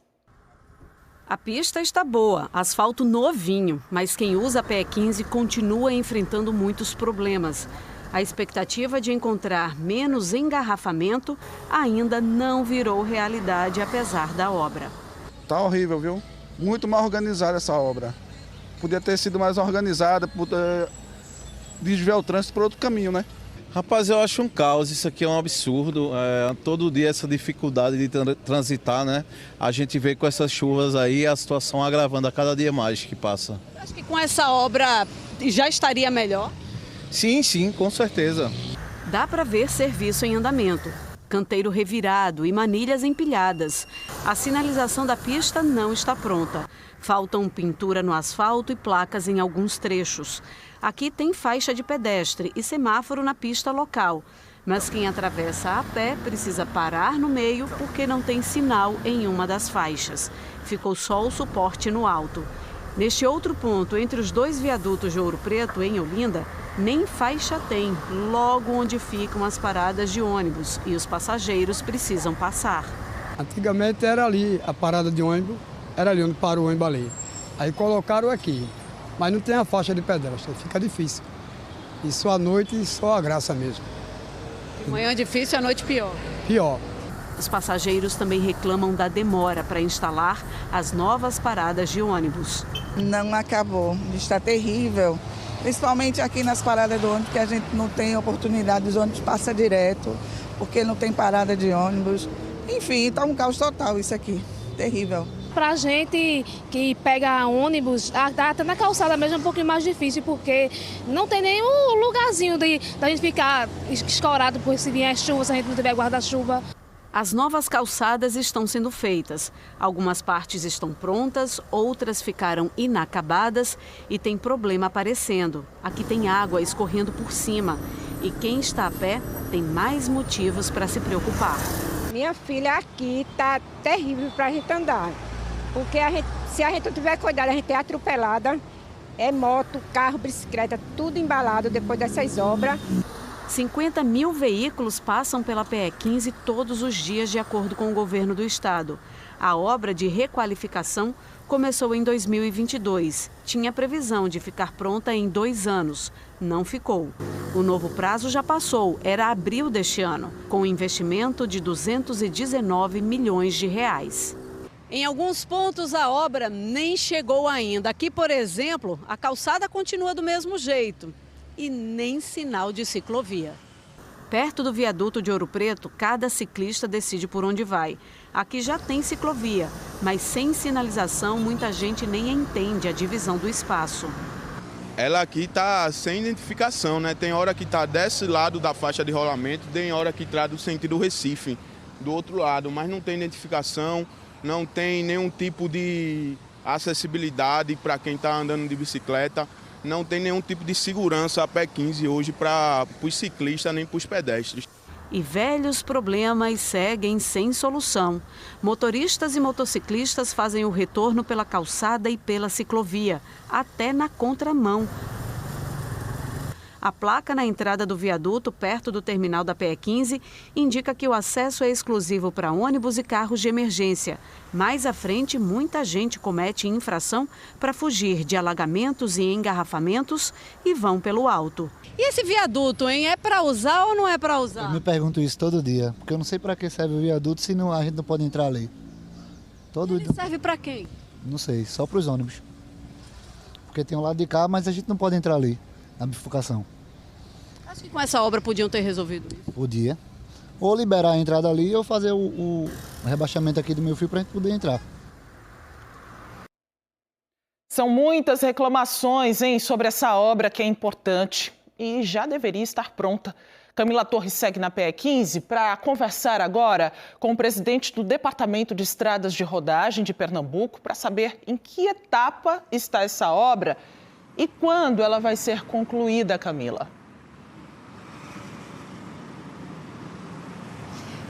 A pista está boa, asfalto novinho, mas quem usa a PE15 continua enfrentando muitos problemas. A expectativa de encontrar menos engarrafamento ainda não virou realidade, apesar da obra.
Tá horrível, viu? Muito mal organizada essa obra. Podia ter sido mais organizada, poder desviar o trânsito para outro caminho, né?
Rapaz, eu acho um caos, isso aqui é um absurdo, todo dia essa dificuldade de transitar, né? A gente vê com essas chuvas aí a situação agravando a cada dia mais que passa.
Acho que com essa obra já estaria melhor?
Sim, com certeza.
Dá para ver serviço em andamento, canteiro revirado e manilhas empilhadas. A sinalização da pista não está pronta. Faltam pintura no asfalto e placas em alguns trechos. Aqui tem faixa de pedestre e semáforo na pista local. Mas quem atravessa a pé precisa parar no meio porque não tem sinal em uma das faixas. Ficou só o suporte no alto. Neste outro ponto, entre os dois viadutos de Ouro Preto, em Olinda, nem faixa tem, logo onde ficam as paradas de ônibus e os passageiros precisam passar.
Antigamente era ali, a parada de ônibus, era ali onde parou o ônibus ali. Aí colocaram aqui, mas não tem a faixa de pedestre, fica difícil. E só à noite, só a graça mesmo.
De manhã é difícil, à noite pior.
Pior.
Os passageiros também reclamam da demora para instalar as novas paradas de ônibus.
Não acabou, está terrível. Principalmente aqui nas paradas do ônibus, que a gente não tem oportunidade, os ônibus passam direto, porque não tem parada de ônibus. Enfim, está um caos total isso aqui, terrível.
Para a gente que pega ônibus, até na calçada mesmo é um pouquinho mais difícil, porque não tem nenhum lugarzinho da gente ficar escorado por se vier chuva, se a gente não tiver guarda-chuva.
As novas calçadas estão sendo feitas. Algumas partes estão prontas, outras ficaram inacabadas e tem problema aparecendo. Aqui tem água escorrendo por cima. E quem está a pé tem mais motivos para se preocupar.
Minha filha, aqui está terrível para a gente andar. Porque se a gente não tiver cuidado, a gente é atropelada. É moto, carro, bicicleta, tudo embalado depois dessas obras.
50 mil veículos passam pela PE15 todos os dias, de acordo com o governo do estado. A obra de requalificação começou em 2022. Tinha previsão de ficar pronta em 2 anos. Não ficou. O novo prazo já passou, era abril deste ano, com um investimento de 219 milhões de reais. Em alguns pontos a obra nem chegou ainda. Aqui, por exemplo, a calçada continua do mesmo jeito. E nem sinal de ciclovia. Perto do viaduto de Ouro Preto, cada ciclista decide por onde vai. Aqui já tem ciclovia, mas sem sinalização muita gente nem entende a divisão do espaço.
Ela aqui está sem identificação, né? Tem hora que está desse lado da faixa de rolamento, tem hora que está do sentido Recife, do outro lado, mas não tem identificação, não tem nenhum tipo de acessibilidade para quem está andando de bicicleta. Não tem nenhum tipo de segurança a PE15 hoje para os ciclistas nem para os pedestres.
E velhos problemas seguem sem solução. Motoristas e motociclistas fazem o retorno pela calçada e pela ciclovia, até na contramão. A placa na entrada do viaduto, perto do terminal da PE15, indica que o acesso é exclusivo para ônibus e carros de emergência. Mais à frente, muita gente comete infração para fugir de alagamentos e engarrafamentos e vão pelo alto. E esse viaduto, hein? É para usar ou não é para usar?
Eu me pergunto isso todo dia, porque eu não sei para que serve o viaduto se não, a gente não pode entrar ali.
Ele serve para quem?
Não sei, só para os ônibus. Porque tem um lado de cá, mas a gente não pode entrar ali, na bifurcação.
Acho que com essa obra podiam ter resolvido isso.
Podia. Ou liberar a entrada ali ou fazer o rebaixamento aqui do meio fio para a gente poder entrar.
São muitas reclamações, sobre essa obra que é importante e já deveria estar pronta. Camila Torres segue na PE15 para conversar agora com o presidente do Departamento de Estradas de Rodagem de Pernambuco para saber em que etapa está essa obra e quando ela vai ser concluída, Camila.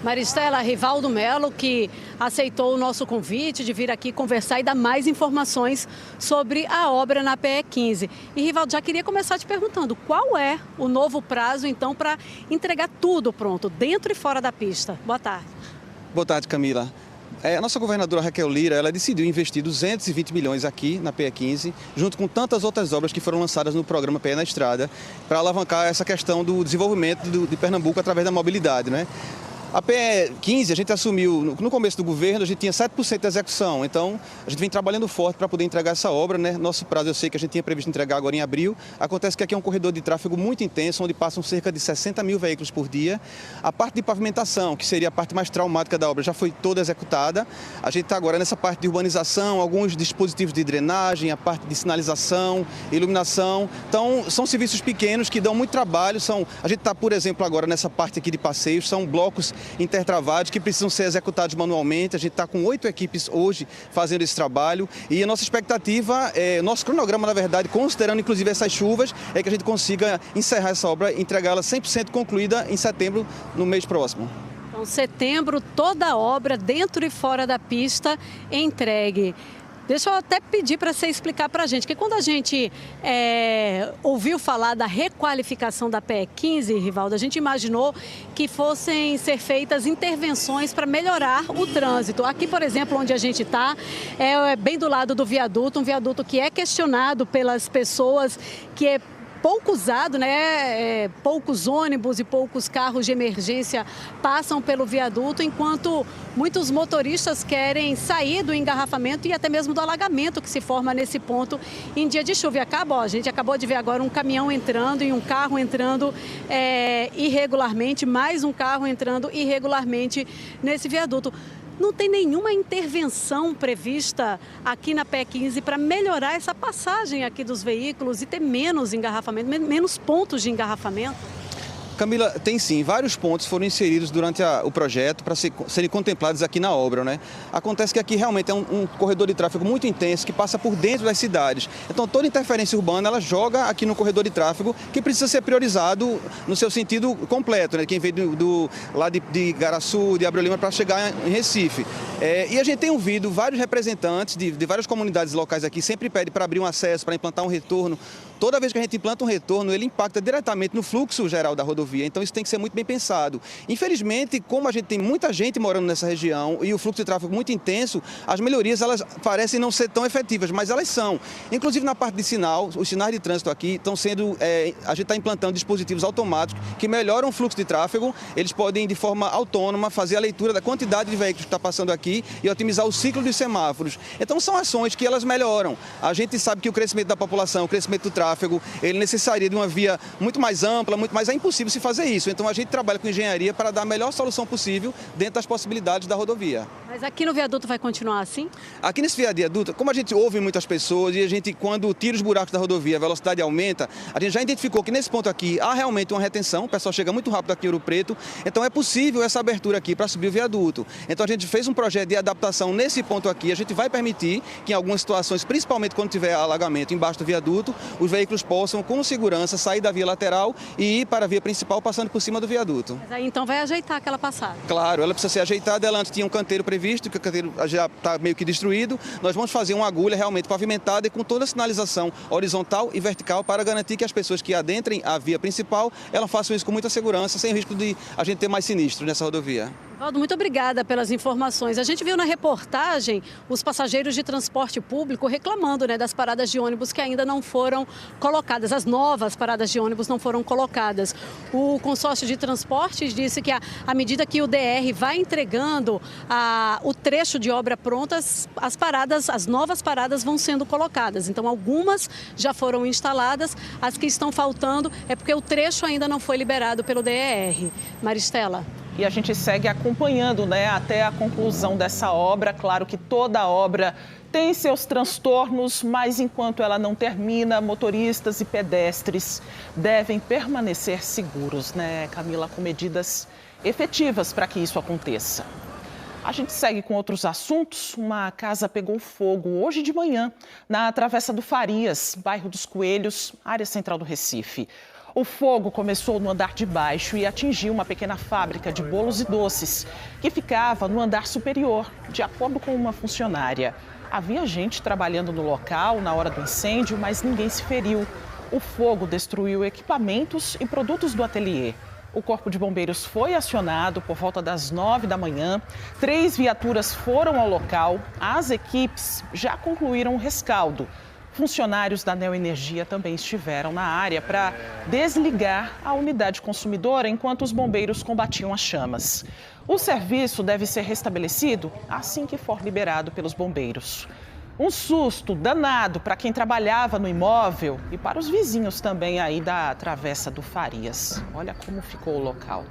Maristela, Rivaldo Melo, que aceitou o nosso convite de vir aqui conversar e dar mais informações sobre a obra na PE15. E, Rivaldo, já queria começar te perguntando qual é o novo prazo, então, para entregar tudo pronto, dentro e fora da pista. Boa tarde.
Boa tarde, Camila.
A nossa governadora Raquel Lira, ela decidiu investir 220 milhões aqui na PE15, junto com tantas outras obras que foram lançadas no programa PE na Estrada, para alavancar essa questão do desenvolvimento de Pernambuco através da mobilidade, né? A PE15, a gente assumiu, no começo do governo, a gente tinha 7% de execução, então a gente vem trabalhando forte para poder entregar essa obra, né? Nosso prazo, eu sei que a gente tinha previsto entregar agora em abril. Acontece que aqui é um corredor de tráfego muito intenso, onde passam cerca de 60 mil veículos por dia. A parte de pavimentação, que seria a parte mais traumática da obra, já foi toda executada. A gente está agora nessa parte de urbanização, alguns dispositivos de drenagem, a parte de sinalização, iluminação. Então, são serviços pequenos que dão muito trabalho. A gente está, por exemplo, agora nessa parte aqui de passeios, são blocos intertravados que precisam ser executados manualmente. A gente está com 8 equipes hoje fazendo esse trabalho e a nossa expectativa, nosso cronograma, na verdade, considerando inclusive essas chuvas, é que a gente consiga encerrar essa obra e entregá-la 100% concluída em setembro, no mês próximo.
Então, setembro, toda a obra dentro e fora da pista entregue. Deixa eu até pedir para você explicar para a gente, que quando a gente ouviu falar da requalificação da PE15, Rivaldo, a gente imaginou que fossem ser feitas intervenções para melhorar o trânsito. Aqui, por exemplo, onde a gente está, é bem do lado do viaduto, um viaduto que é questionado pelas pessoas, que é pouco usado, né? Poucos ônibus e poucos carros de emergência passam pelo viaduto, enquanto muitos motoristas querem sair do engarrafamento e até mesmo do alagamento que se forma nesse ponto em dia de chuva. E a gente acabou de ver agora um caminhão entrando e um carro entrando irregularmente, mais um carro entrando irregularmente nesse viaduto. Não tem nenhuma intervenção prevista aqui na PE15 para melhorar essa passagem aqui dos veículos e ter menos engarrafamento, menos pontos de engarrafamento?
Camila, tem sim. Vários pontos foram inseridos durante o projeto para serem contemplados aqui na obra, né? Acontece que aqui realmente é um corredor de tráfego muito intenso que passa por dentro das cidades. Então, toda interferência urbana, ela joga aqui no corredor de tráfego que precisa ser priorizado no seu sentido completo, né? Quem vem lá de Igaraçu, de Abreu Lima, para chegar em Recife. E a gente tem ouvido vários representantes de várias comunidades locais aqui, sempre pede para abrir um acesso, para implantar um retorno. Toda vez que a gente implanta um retorno, ele impacta diretamente no fluxo geral da rodovia, então isso tem que ser muito bem pensado. Infelizmente, como a gente tem muita gente morando nessa região e o fluxo de tráfego muito intenso, as melhorias elas parecem não ser tão efetivas, mas elas são. Inclusive na parte de sinal, os sinais de trânsito aqui estão sendo, a gente está implantando dispositivos automáticos que melhoram o fluxo de tráfego, eles podem de forma autônoma fazer a leitura da quantidade de veículos que está passando aqui e otimizar o ciclo dos semáforos. Então são ações que elas melhoram. A gente sabe que o crescimento da população, o crescimento do tráfego, ele necessitaria de uma via muito mais ampla, mas é impossível se fazer isso. Então a gente trabalha com engenharia para dar a melhor solução possível dentro das possibilidades da rodovia.
Mas aqui no viaduto vai continuar assim?
Aqui nesse viaduto, como a gente ouve muitas pessoas e a gente, quando tira os buracos da rodovia, a velocidade aumenta, a gente já identificou que nesse ponto aqui há realmente uma retenção, o pessoal chega muito rápido aqui em Ouro Preto, então é possível essa abertura aqui para subir o viaduto. Então a gente fez um projeto de adaptação nesse ponto aqui, a gente vai permitir que em algumas situações, principalmente quando tiver alagamento embaixo do viaduto, os veículos possam com segurança sair da via lateral e ir para a via principal passando por cima do viaduto.
Mas aí então vai ajeitar aquela passagem?
Claro, ela precisa ser ajeitada. Ela antes tinha um canteiro previsto, que o canteiro já está meio que destruído. Nós vamos fazer uma agulha realmente pavimentada e com toda a sinalização horizontal e vertical para garantir que as pessoas que adentrem a via principal, elas façam isso com muita segurança, sem risco de a gente ter mais sinistros nessa rodovia.
Rivaldo, muito obrigada pelas informações. A gente viu na reportagem os passageiros de transporte público reclamando, né, das paradas de ônibus que ainda não foram colocadas, as novas paradas de ônibus não foram colocadas. O consórcio de transportes disse que à medida que o DR vai entregando o trecho de obra pronta, as novas paradas vão sendo colocadas. Então, algumas já foram instaladas, as que estão faltando é porque o trecho ainda não foi liberado pelo DR. Maristela.
E a gente segue acompanhando, né, até a conclusão dessa obra. Claro que toda obra tem seus transtornos, mas enquanto ela não termina, motoristas e pedestres devem permanecer seguros, né, Camila, com medidas efetivas para que isso aconteça. A gente segue com outros assuntos. Uma casa pegou fogo hoje de manhã na Travessa do Farias, bairro dos Coelhos, área central do Recife. O fogo começou no andar de baixo e atingiu uma pequena fábrica de bolos e doces, que ficava no andar superior, de acordo com uma funcionária. Havia gente trabalhando no local na hora do incêndio, mas ninguém se feriu. O fogo destruiu equipamentos e produtos do ateliê. O Corpo de Bombeiros foi acionado por volta das 9 da manhã. 3 viaturas foram ao local. As equipes já concluíram o rescaldo. Funcionários da Neoenergia também estiveram na área para desligar a unidade consumidora enquanto os bombeiros combatiam as chamas. O serviço deve ser restabelecido assim que for liberado pelos bombeiros. Um susto danado para quem trabalhava no imóvel e para os vizinhos também aí da Travessa do Farias. Olha como ficou o local.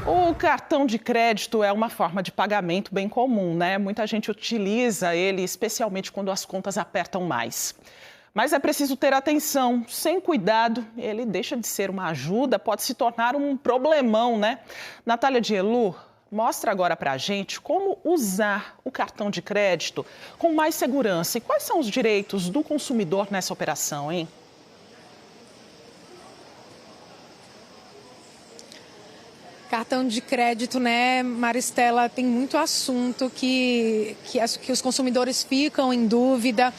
O cartão de crédito é uma forma de pagamento bem comum, né? Muita gente utiliza ele, especialmente quando as contas apertam mais. Mas é preciso ter atenção. Sem cuidado, ele deixa de ser uma ajuda, pode se tornar um problemão, né? Natália Dielu mostra agora pra gente como usar o cartão de crédito com mais segurança. E quais são os direitos do consumidor nessa operação, hein?
Cartão de crédito, né, Maristela, tem muito assunto que os consumidores ficam em dúvida.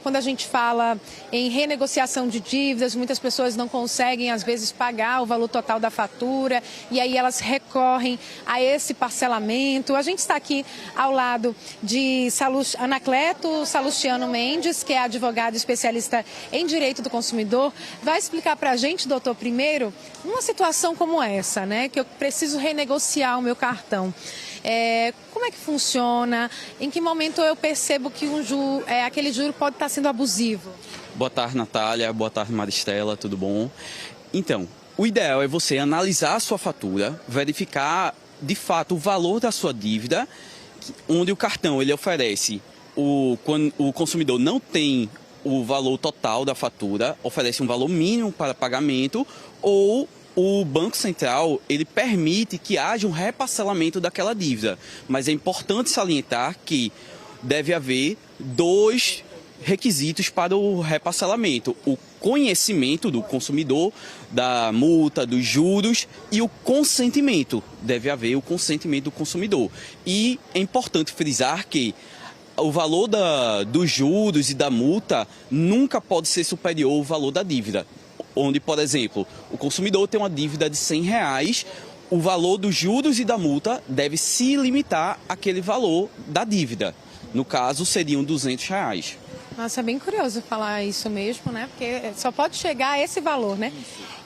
Quando a gente fala em renegociação de dívidas, muitas pessoas não conseguem, às vezes, pagar o valor total da fatura e aí elas recorrem a esse parcelamento. A gente está aqui ao lado de Anacleto Salustiano Mendes, que é advogado especialista em direito do consumidor. Vai explicar para a gente, doutor, primeiro, uma situação como essa, né, que eu preciso renegociar o meu cartão. Como é que funciona? Em que momento eu percebo que aquele juro pode estar sendo abusivo?
Boa tarde, Natália. Boa tarde, Maristela. Tudo bom? Então, o ideal é você analisar a sua fatura, verificar, de fato, o valor da sua dívida, onde o cartão ele oferece, quando o consumidor não tem o valor total da fatura, oferece um valor mínimo para pagamento, ou o Banco Central ele permite que haja um reparcelamento daquela dívida. Mas é importante salientar que deve haver 2 requisitos para o reparcelamento: o conhecimento do consumidor da multa, dos juros, e o consentimento. Deve haver o consentimento do consumidor. E é importante frisar que o valor dos juros e da multa nunca pode ser superior ao valor da dívida. Onde, por exemplo, o consumidor tem uma dívida de R$100, o valor dos juros e da multa deve se limitar àquele valor da dívida. No caso, seriam R$200.
Nossa, é bem curioso falar isso mesmo, né? Porque só pode chegar a esse valor, né?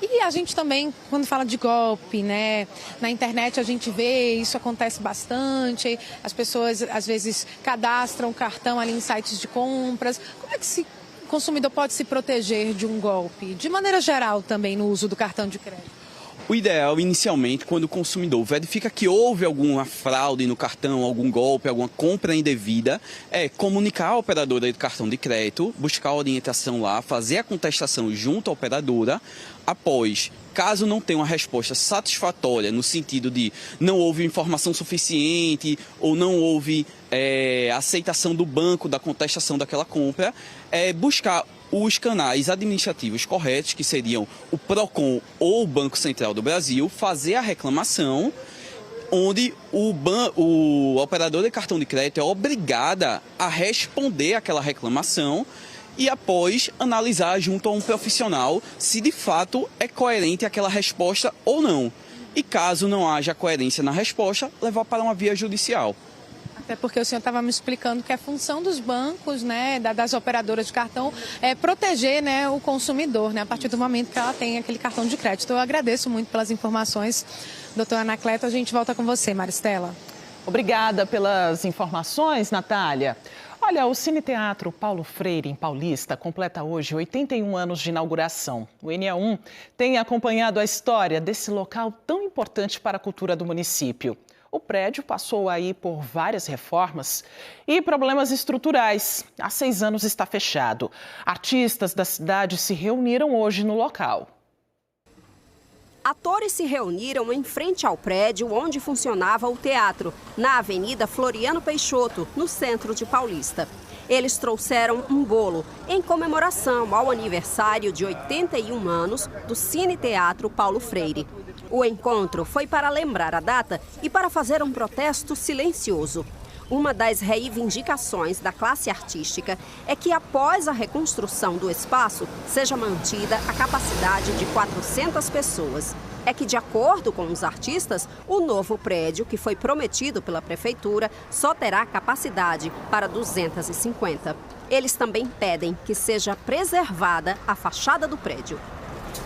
E a gente também, quando fala de golpe, né? Na internet a gente vê, isso acontece bastante. As pessoas, às vezes, cadastram o cartão ali em sites de compras. Como é que o consumidor pode se proteger de um golpe? De maneira geral também, no uso do cartão de crédito.
O ideal, inicialmente, quando o consumidor verifica que houve alguma fraude no cartão, algum golpe, alguma compra indevida, é comunicar à operadora do cartão de crédito, buscar a orientação lá, fazer a contestação junto à operadora. Após, caso não tenha uma resposta satisfatória, no sentido de não houve informação suficiente ou não houve aceitação do banco da contestação daquela compra, buscar os canais administrativos corretos, que seriam o PROCON ou o Banco Central do Brasil, fazer a reclamação, onde o operador de cartão de crédito é obrigada a responder àquela reclamação e após analisar junto a um profissional se de fato é coerente aquela resposta ou não. E caso não haja coerência na resposta, levar para uma via judicial.
Até porque o senhor estava me explicando que a função dos bancos, né, das operadoras de cartão, é proteger, né, o consumidor, né, a partir do momento que ela tem aquele cartão de crédito. Eu agradeço muito pelas informações, doutora Anacleto. A gente volta com você, Maristela.
Obrigada pelas informações, Natália. Olha, o Cine Teatro Paulo Freire, em Paulista, completa hoje 81 anos de inauguração. O NE1 tem acompanhado a história desse local tão importante para a cultura do município. O prédio passou aí por várias reformas e problemas estruturais. Há 6 anos está fechado. Artistas da cidade se reuniram hoje no local.
Atores se reuniram em frente ao prédio onde funcionava o teatro, na Avenida Floriano Peixoto, no centro de Paulista. Eles trouxeram um bolo em comemoração ao aniversário de 81 anos do Cine Teatro Paulo Freire. O encontro foi para lembrar a data e para fazer um protesto silencioso. Uma das reivindicações da classe artística é que, após a reconstrução do espaço, seja mantida a capacidade de 400 pessoas. É que, de acordo com os artistas, o novo prédio, que foi prometido pela prefeitura, só terá capacidade para 250. Eles também pedem que seja preservada a fachada do prédio.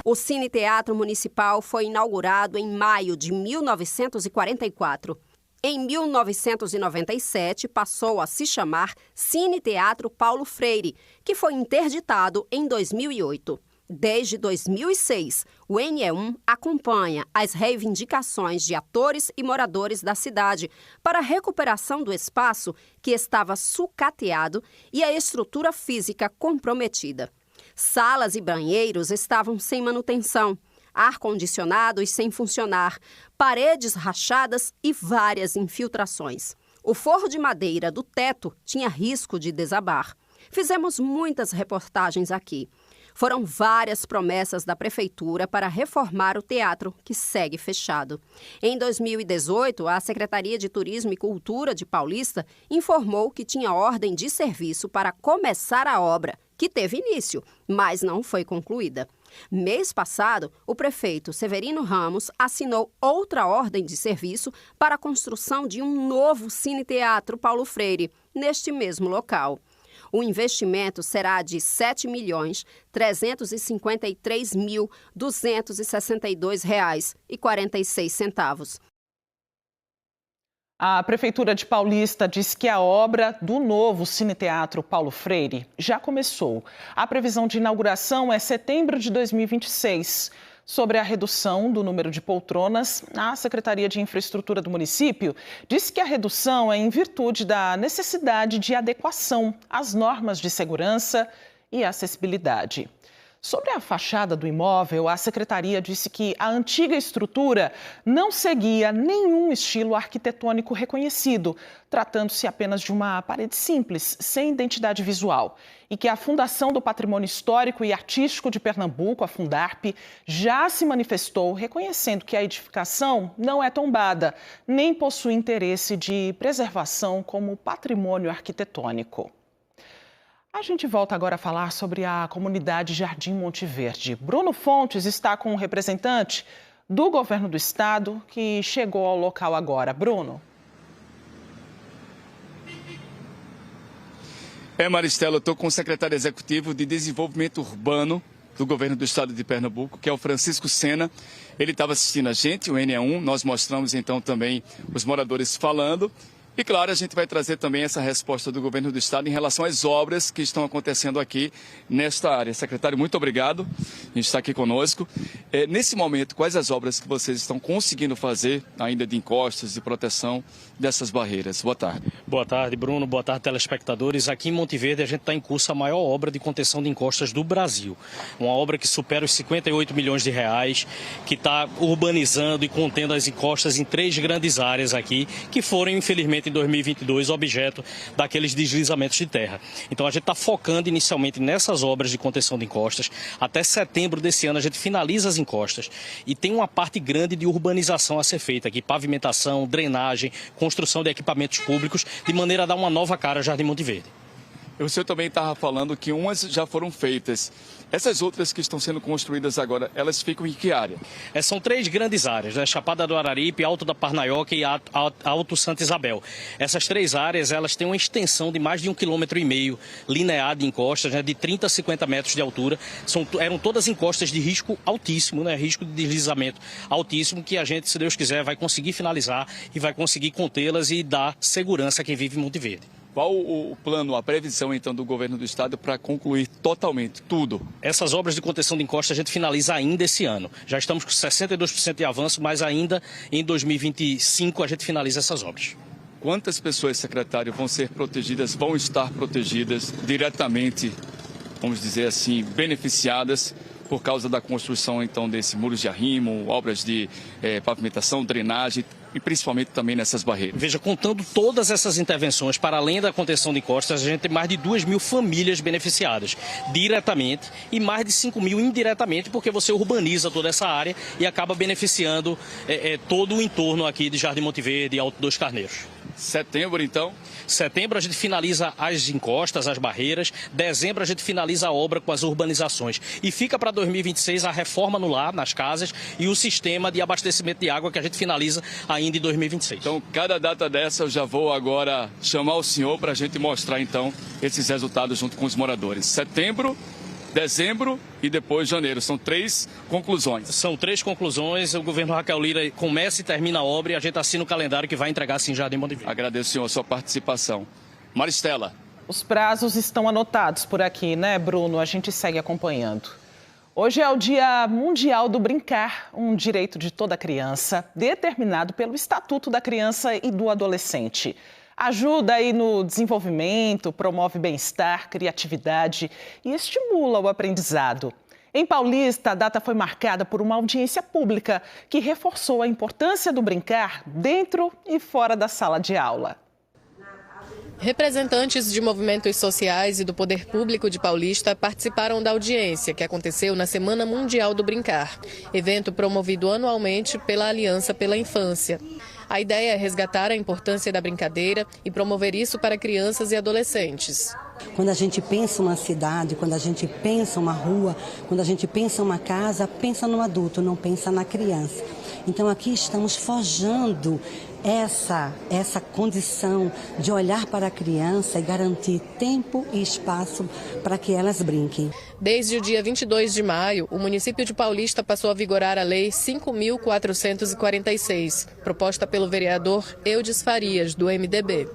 O Cine Teatro Municipal foi inaugurado em maio de 1944. Em 1997, passou a se chamar Cine Teatro Paulo Freire, que foi interditado em 2008. Desde 2006, o NE1 acompanha as reivindicações de atores e moradores da cidade para a recuperação do espaço que estava sucateado e a estrutura física comprometida. Salas e banheiros estavam sem manutenção, ar-condicionados sem funcionar, paredes rachadas e várias infiltrações. O forro de madeira do teto tinha risco de desabar. Fizemos muitas reportagens aqui. Foram várias promessas da prefeitura para reformar o teatro, que segue fechado. Em 2018, a Secretaria de Turismo e Cultura de Paulista informou que tinha ordem de serviço para começar a obra, que teve início, mas não foi concluída. Mês passado, o prefeito Severino Ramos assinou outra ordem de serviço para a construção de um novo Cine-Teatro Paulo Freire, neste mesmo local. O investimento será de R$ 7.353.262,46.
A Prefeitura de Paulista diz que a obra do novo Cine-Teatro Paulo Freire já começou. A previsão de inauguração é setembro de 2026. Sobre a redução do número de poltronas, a Secretaria de Infraestrutura do município diz que a redução é em virtude da necessidade de adequação às normas de segurança e acessibilidade. Sobre a fachada do imóvel, a secretaria disse que a antiga estrutura não seguia nenhum estilo arquitetônico reconhecido, tratando-se apenas de uma parede simples, sem identidade visual. E que a Fundação do Patrimônio Histórico e Artístico de Pernambuco, a Fundarp, já se manifestou reconhecendo que a edificação não é tombada, nem possui interesse de preservação como patrimônio arquitetônico. A gente volta agora a falar sobre a comunidade Jardim Monte Verde. Bruno Fontes está com um representante do governo do estado que chegou ao local agora. Bruno.
Maristela, eu estou com o secretário executivo de Desenvolvimento Urbano do governo do estado de Pernambuco, que é o Francisco Sena. Ele estava assistindo a gente, o NE1, nós mostramos então também os moradores falando. E, claro, a gente vai trazer também essa resposta do governo do estado em relação às obras que estão acontecendo aqui nesta área. Secretário, muito obrigado. A gente está aqui conosco. Nesse momento, quais as obras que vocês estão conseguindo fazer ainda de encostas, de proteção dessas barreiras? Boa tarde.
Boa tarde, Bruno. Boa tarde, telespectadores. Aqui em Monte Verde, a gente está em curso a maior obra de contenção de encostas do Brasil. Uma obra que supera os 58 milhões de reais, que está urbanizando e contendo as encostas em 3 grandes áreas aqui, que foram, infelizmente, em 2022, objeto daqueles deslizamentos de terra. Então a gente está focando inicialmente nessas obras de contenção de encostas. Até setembro desse ano a gente finaliza as encostas e tem uma parte grande de urbanização a ser feita aqui, pavimentação, drenagem, construção de equipamentos públicos, de maneira a dar uma nova cara ao Jardim Monte Verde.
O senhor também estava falando que umas já foram feitas. Essas outras que estão sendo construídas agora, elas ficam em que área?
São 3 grandes áreas, né? Chapada do Araripe, Alto da Parnaioca e Alto Santa Isabel. Essas 3 áreas, elas têm uma extensão de mais de 1,5 km linear de encostas, né? De 30 a 50 metros de altura. Eram todas encostas de risco altíssimo, né? Risco de deslizamento altíssimo, que a gente, se Deus quiser, vai conseguir finalizar e vai conseguir contê-las e dar segurança a quem vive em Monte Verde.
Qual o plano, a previsão, então, do governo do estado para concluir totalmente tudo?
Essas obras de contenção de encostas a gente finaliza ainda esse ano. Já estamos com 62% de avanço, mas ainda em 2025 a gente finaliza essas obras.
Quantas pessoas, secretário, vão ser protegidas, vão estar protegidas diretamente, vamos dizer assim, beneficiadas por causa da construção, então, desse muros de arrimo, obras de pavimentação, drenagem e principalmente também nessas barreiras?
Veja, contando todas essas intervenções, para além da contenção de encostas, a gente tem mais de 2.000 famílias beneficiadas diretamente e mais de 5.000 indiretamente, porque você urbaniza toda essa área e acaba beneficiando todo o entorno aqui de Jardim Monte Verde e Alto dos Carneiros.
Setembro, então?
Setembro a gente finaliza as encostas, as barreiras. Dezembro a gente finaliza a obra com as urbanizações. E fica para 2026 a reforma no lar, nas casas, e o sistema de abastecimento de água que a gente finaliza ainda em 2026.
Então, cada data dessa eu já vou agora chamar o senhor para a gente mostrar, então, esses resultados junto com os moradores. Setembro, dezembro e depois janeiro. São 3 conclusões.
São 3 conclusões. O governo Raquel Lira começa e termina a obra e a gente assina o calendário que vai entregar assim em Jardim Montevideo.
Agradeço, senhor, a sua participação. Maristela.
Os prazos estão anotados por aqui, né, Bruno? A gente segue acompanhando. Hoje é o Dia Mundial do Brincar, um direito de toda criança, determinado pelo Estatuto da Criança e do Adolescente. Ajuda aí no desenvolvimento, promove bem-estar, criatividade e estimula o aprendizado. Em Paulista, a data foi marcada por uma audiência pública que reforçou a importância do brincar dentro e fora da sala de aula.
Representantes de movimentos sociais e do poder público de Paulista participaram da audiência que aconteceu na Semana Mundial do Brincar, evento promovido anualmente pela Aliança pela Infância. A ideia é resgatar a importância da brincadeira e promover isso para crianças e adolescentes.
Quando a gente pensa uma cidade, quando a gente pensa uma rua, quando a gente pensa uma casa, pensa no adulto, não pensa na criança. Então aqui estamos forjando essa condição de olhar para a criança e garantir tempo e espaço para que elas brinquem.
Desde o dia 22 de maio, o município de Paulista passou a vigorar a Lei 5.446, proposta pelo vereador Eudes Farias, do MDB.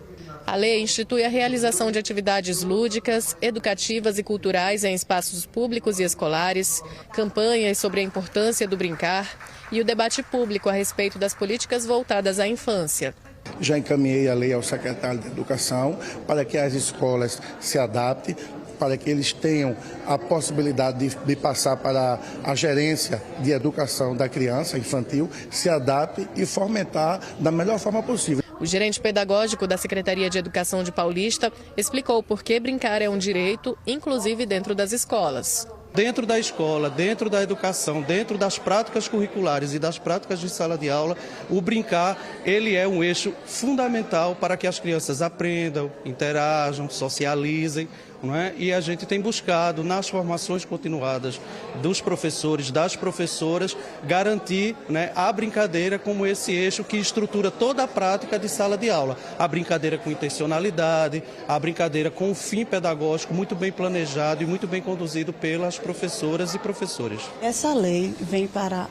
A lei institui a realização de atividades lúdicas, educativas e culturais em espaços públicos e escolares, campanhas sobre a importância do brincar e o debate público a respeito das políticas voltadas à infância.
Já encaminhei a lei ao secretário de Educação para que as escolas se adaptem, para que eles tenham a possibilidade de passar para a gerência de educação da criança infantil, se adapte e fomentar da melhor forma possível.
O gerente pedagógico da Secretaria de Educação de Paulista explicou por que brincar é um direito, inclusive dentro das escolas.
Dentro da escola, dentro da educação, dentro das práticas curriculares e das práticas de sala de aula, o brincar, ele é um eixo fundamental para que as crianças aprendam, interajam, socializem, não é? E a gente tem buscado, nas formações continuadas dos professores, das professoras, garantir, né, a brincadeira como esse eixo que estrutura toda a prática de sala de aula. A brincadeira com intencionalidade, a brincadeira com um fim pedagógico muito bem planejado e muito bem conduzido pelas professoras e professores.
Essa lei vem para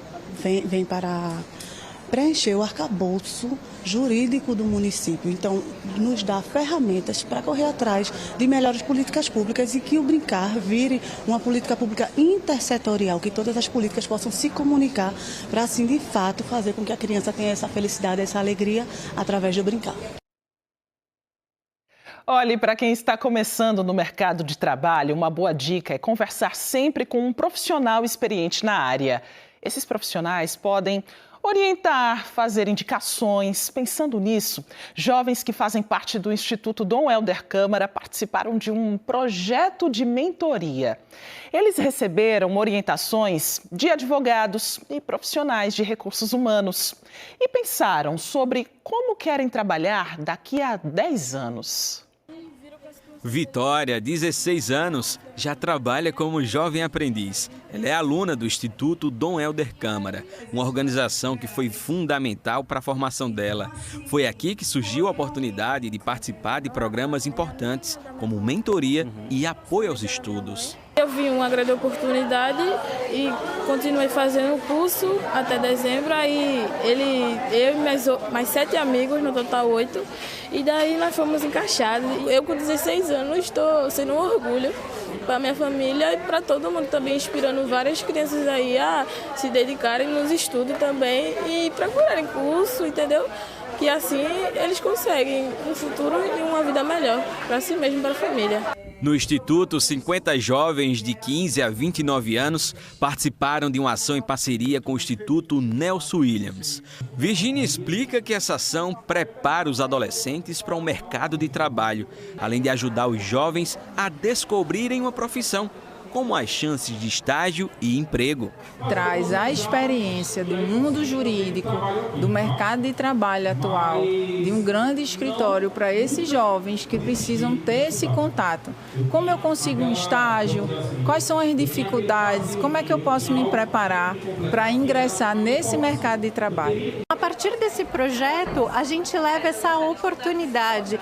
preencher o arcabouço jurídico do município. Então, nos dá ferramentas para correr atrás de melhores políticas públicas e que o brincar vire uma política pública intersetorial, que todas as políticas possam se comunicar para, assim, de fato, fazer com que a criança tenha essa felicidade, essa alegria através do brincar.
Olhe, para quem está começando no mercado de trabalho, uma boa dica é conversar sempre com um profissional experiente na área. Esses profissionais podem orientar, fazer indicações. Pensando nisso, jovens que fazem parte do Instituto Dom Helder Câmara participaram de um projeto de mentoria. Eles receberam orientações de advogados e profissionais de recursos humanos e pensaram sobre como querem trabalhar daqui a 10 anos.
Vitória, 16 anos, já trabalha como jovem aprendiz. Ela é aluna do Instituto Dom Helder Câmara, uma organização que foi fundamental para a formação dela. Foi aqui que surgiu a oportunidade de participar de programas importantes, como mentoria e apoio aos estudos.
Eu vi uma grande oportunidade e continuei fazendo o curso até dezembro. Aí eu e mais 7 amigos, no total 8, e daí nós fomos encaixados. Eu com 16 anos estou sendo um orgulho para minha família e para todo mundo também, inspirando várias crianças aí a se dedicarem nos estudos também e procurarem curso, entendeu? Que assim eles conseguem um futuro e uma vida melhor para si mesmo e para a família.
No Instituto, 50 jovens de 15 a 29 anos participaram de uma ação em parceria com o Instituto Nelson Williams. Virgínia explica que essa ação prepara os adolescentes para o mercado de trabalho, além de ajudar os jovens a descobrirem uma profissão. como as chances de estágio e emprego.
Traz a experiência do mundo jurídico, do mercado de trabalho atual, de um grande escritório para esses jovens que precisam ter esse contato. Como eu consigo um estágio? Quais são as dificuldades? Como é que eu posso me preparar para ingressar nesse mercado de trabalho?
A partir desse projeto, a gente leva essa oportunidade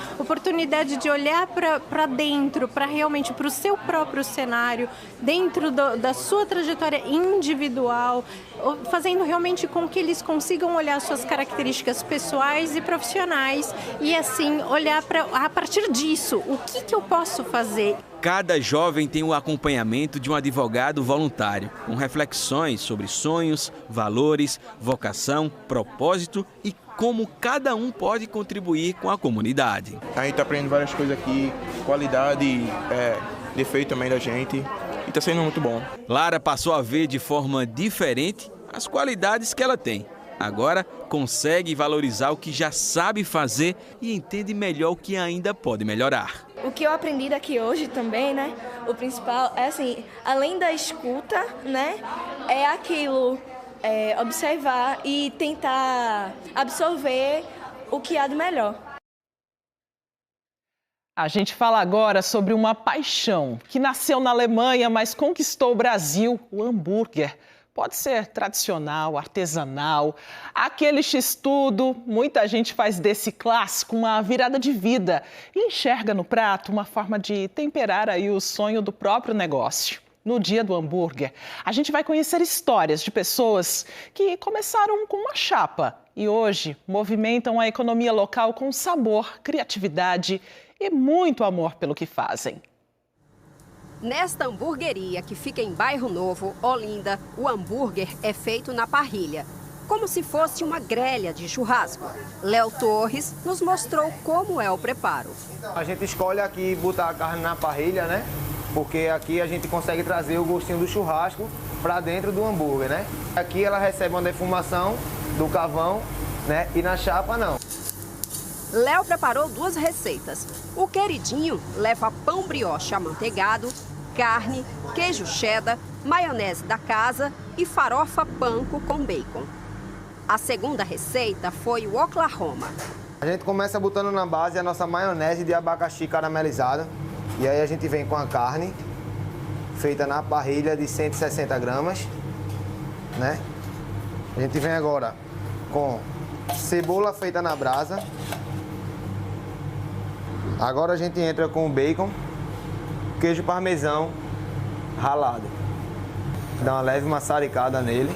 de olhar para dentro, para realmente para o seu próprio cenário, dentro da sua trajetória individual, fazendo realmente com que eles consigam olhar suas características pessoais e profissionais e assim olhar a partir disso, o que eu posso fazer.
Cada jovem tem o acompanhamento de um advogado voluntário, com reflexões sobre sonhos, valores, vocação, propósito e como cada um pode contribuir com a comunidade.
A gente está aprendendo várias coisas aqui, qualidade, defeito também da gente, e está sendo muito bom.
Lara passou a ver de forma diferente as qualidades que ela tem. Agora consegue valorizar o que já sabe fazer e entende melhor o que ainda pode melhorar.
O que eu aprendi daqui hoje também, né? O principal é assim, além da escuta, né? É aquilo, observar e tentar absorver o que há de melhor.
A gente fala agora sobre uma paixão que nasceu na Alemanha, mas conquistou o Brasil, o hambúrguer. Pode ser tradicional, artesanal, aquele x-tudo. Muita gente faz desse clássico uma virada de vida e enxerga no prato uma forma de temperar aí o sonho do próprio negócio. No Dia do Hambúrguer, a gente vai conhecer histórias de pessoas que começaram com uma chapa e hoje movimentam a economia local com sabor, criatividade e muito amor pelo que fazem.
Nesta hamburgueria, que fica em Bairro Novo, Olinda, o hambúrguer é feito na parrilha, como se fosse uma grelha de churrasco. Léo Torres nos mostrou como é o preparo.
A gente escolhe aqui botar a carne na parrilha, né? Porque aqui a gente consegue trazer o gostinho do churrasco para dentro do hambúrguer, né? Aqui ela recebe uma defumação do carvão, né? E na chapa não.
Léo preparou 2 receitas. O queridinho leva pão brioche amanteigado, carne, queijo cheddar, maionese da casa e farofa panko com bacon. A segunda receita foi o Oklahoma.
A gente começa botando na base a nossa maionese de abacaxi caramelizada. E aí a gente vem com a carne, feita na parrilha de 160 gramas, né? A gente vem agora com cebola feita na brasa. Agora a gente entra com o bacon, queijo parmesão ralado. Dá uma leve maçaricada nele.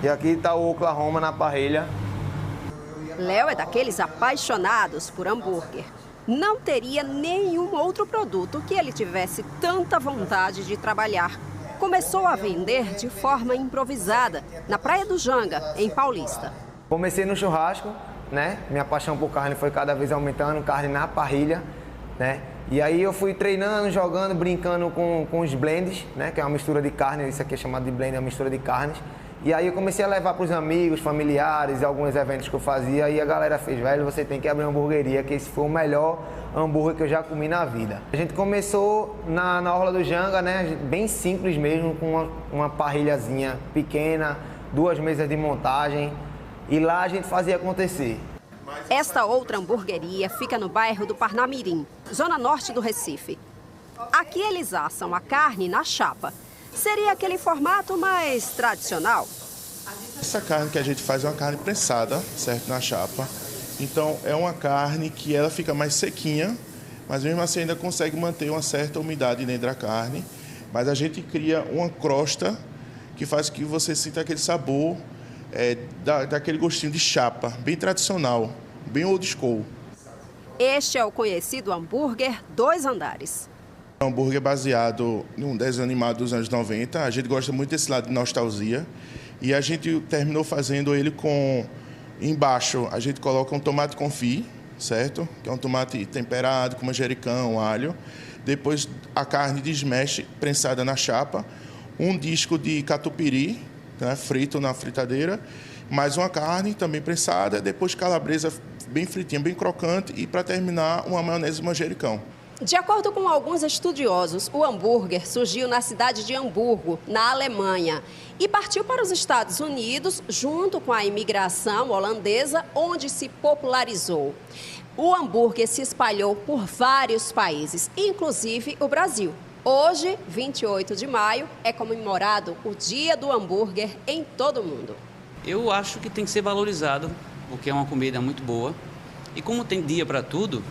E aqui está o Oklahoma na parrilha.
Léo é daqueles apaixonados por hambúrguer. Não teria nenhum outro produto que ele tivesse tanta vontade de trabalhar. Começou a vender de forma improvisada, na Praia do Janga, em Paulista.
Comecei no churrasco, né? Minha paixão por carne foi cada vez aumentando, carne na parrilha, né? E aí eu fui treinando, jogando, brincando com os blends, né? Que é uma mistura de carne, isso aqui é chamado de blend, é uma mistura de carnes. E aí eu comecei a levar para os amigos, familiares, alguns eventos que eu fazia, e a galera fez, velho, você tem que abrir uma hamburgueria, que esse foi o melhor hambúrguer que eu já comi na vida. A gente começou na Orla do Janga, né? Bem simples mesmo, com uma parrilhazinha pequena, 2 mesas de montagem, e lá a gente fazia acontecer.
Esta outra hamburgueria fica no bairro do Parnamirim, zona norte do Recife. Aqui eles assam a carne na chapa. Seria aquele formato mais tradicional?
Essa carne que a gente faz é uma carne prensada, certo, na chapa. Então é uma carne que ela fica mais sequinha, mas mesmo assim ainda consegue manter uma certa umidade dentro da carne. Mas a gente cria uma crosta que faz que você sinta aquele sabor, daquele gostinho de chapa, bem tradicional, bem old school.
Este é o conhecido hambúrguer 2 andares.
Um hambúrguer baseado num desenho animado dos anos 90. A gente gosta muito desse lado de nostalgia. E a gente terminou fazendo ele com... Embaixo a gente coloca um tomate confit, certo? Que é um tomate temperado com manjericão, alho. Depois a carne desmexe, prensada na chapa. Um disco de catupiry, né, frito na fritadeira. Mais uma carne também prensada. Depois calabresa bem fritinha, bem crocante. E para terminar, uma maionese de manjericão.
De acordo com alguns estudiosos, o hambúrguer surgiu na cidade de Hamburgo, na Alemanha, e partiu para os Estados Unidos junto com a imigração holandesa, onde se popularizou. O hambúrguer se espalhou por vários países, inclusive o Brasil. Hoje, 28 de maio, é comemorado o Dia do Hambúrguer em todo o mundo.
Eu acho que tem que ser valorizado, porque é uma comida muito boa. E como tem dia para tudo,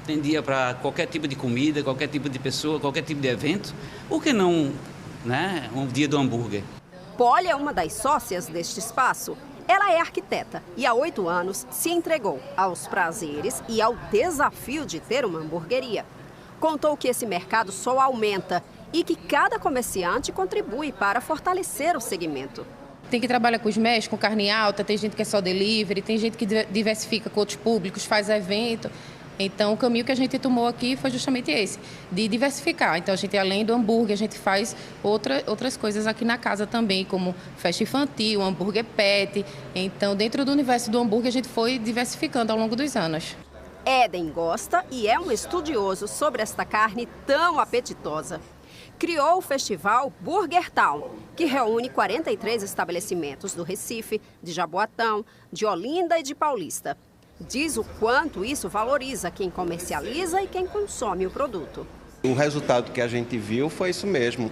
tem dia para qualquer tipo de comida, qualquer tipo de pessoa, qualquer tipo de evento, por que não, né, um dia do hambúrguer?
Polly é uma das sócias deste espaço. Ela é arquiteta e há 8 anos se entregou aos prazeres e ao desafio de ter uma hamburgueria. Contou que esse mercado só aumenta e que cada comerciante contribui para fortalecer o segmento.
Tem que trabalhar com os médicos, com carne alta, tem gente que é só delivery, tem gente que diversifica com outros públicos, faz evento. Então, o caminho que a gente tomou aqui foi justamente esse, de diversificar. Então, a gente, além do hambúrguer, a gente faz outras coisas aqui na casa também, como festa infantil, hambúrguer pet. Então, dentro do universo do hambúrguer, a gente foi diversificando ao longo dos anos.
Éden gosta e é um estudioso sobre esta carne tão apetitosa. Criou o festival Burger Town, que reúne 43 estabelecimentos do Recife, de Jaboatão, de Olinda e de Paulista. Diz o quanto isso valoriza quem comercializa e quem consome o produto.
O resultado que a gente viu foi isso mesmo,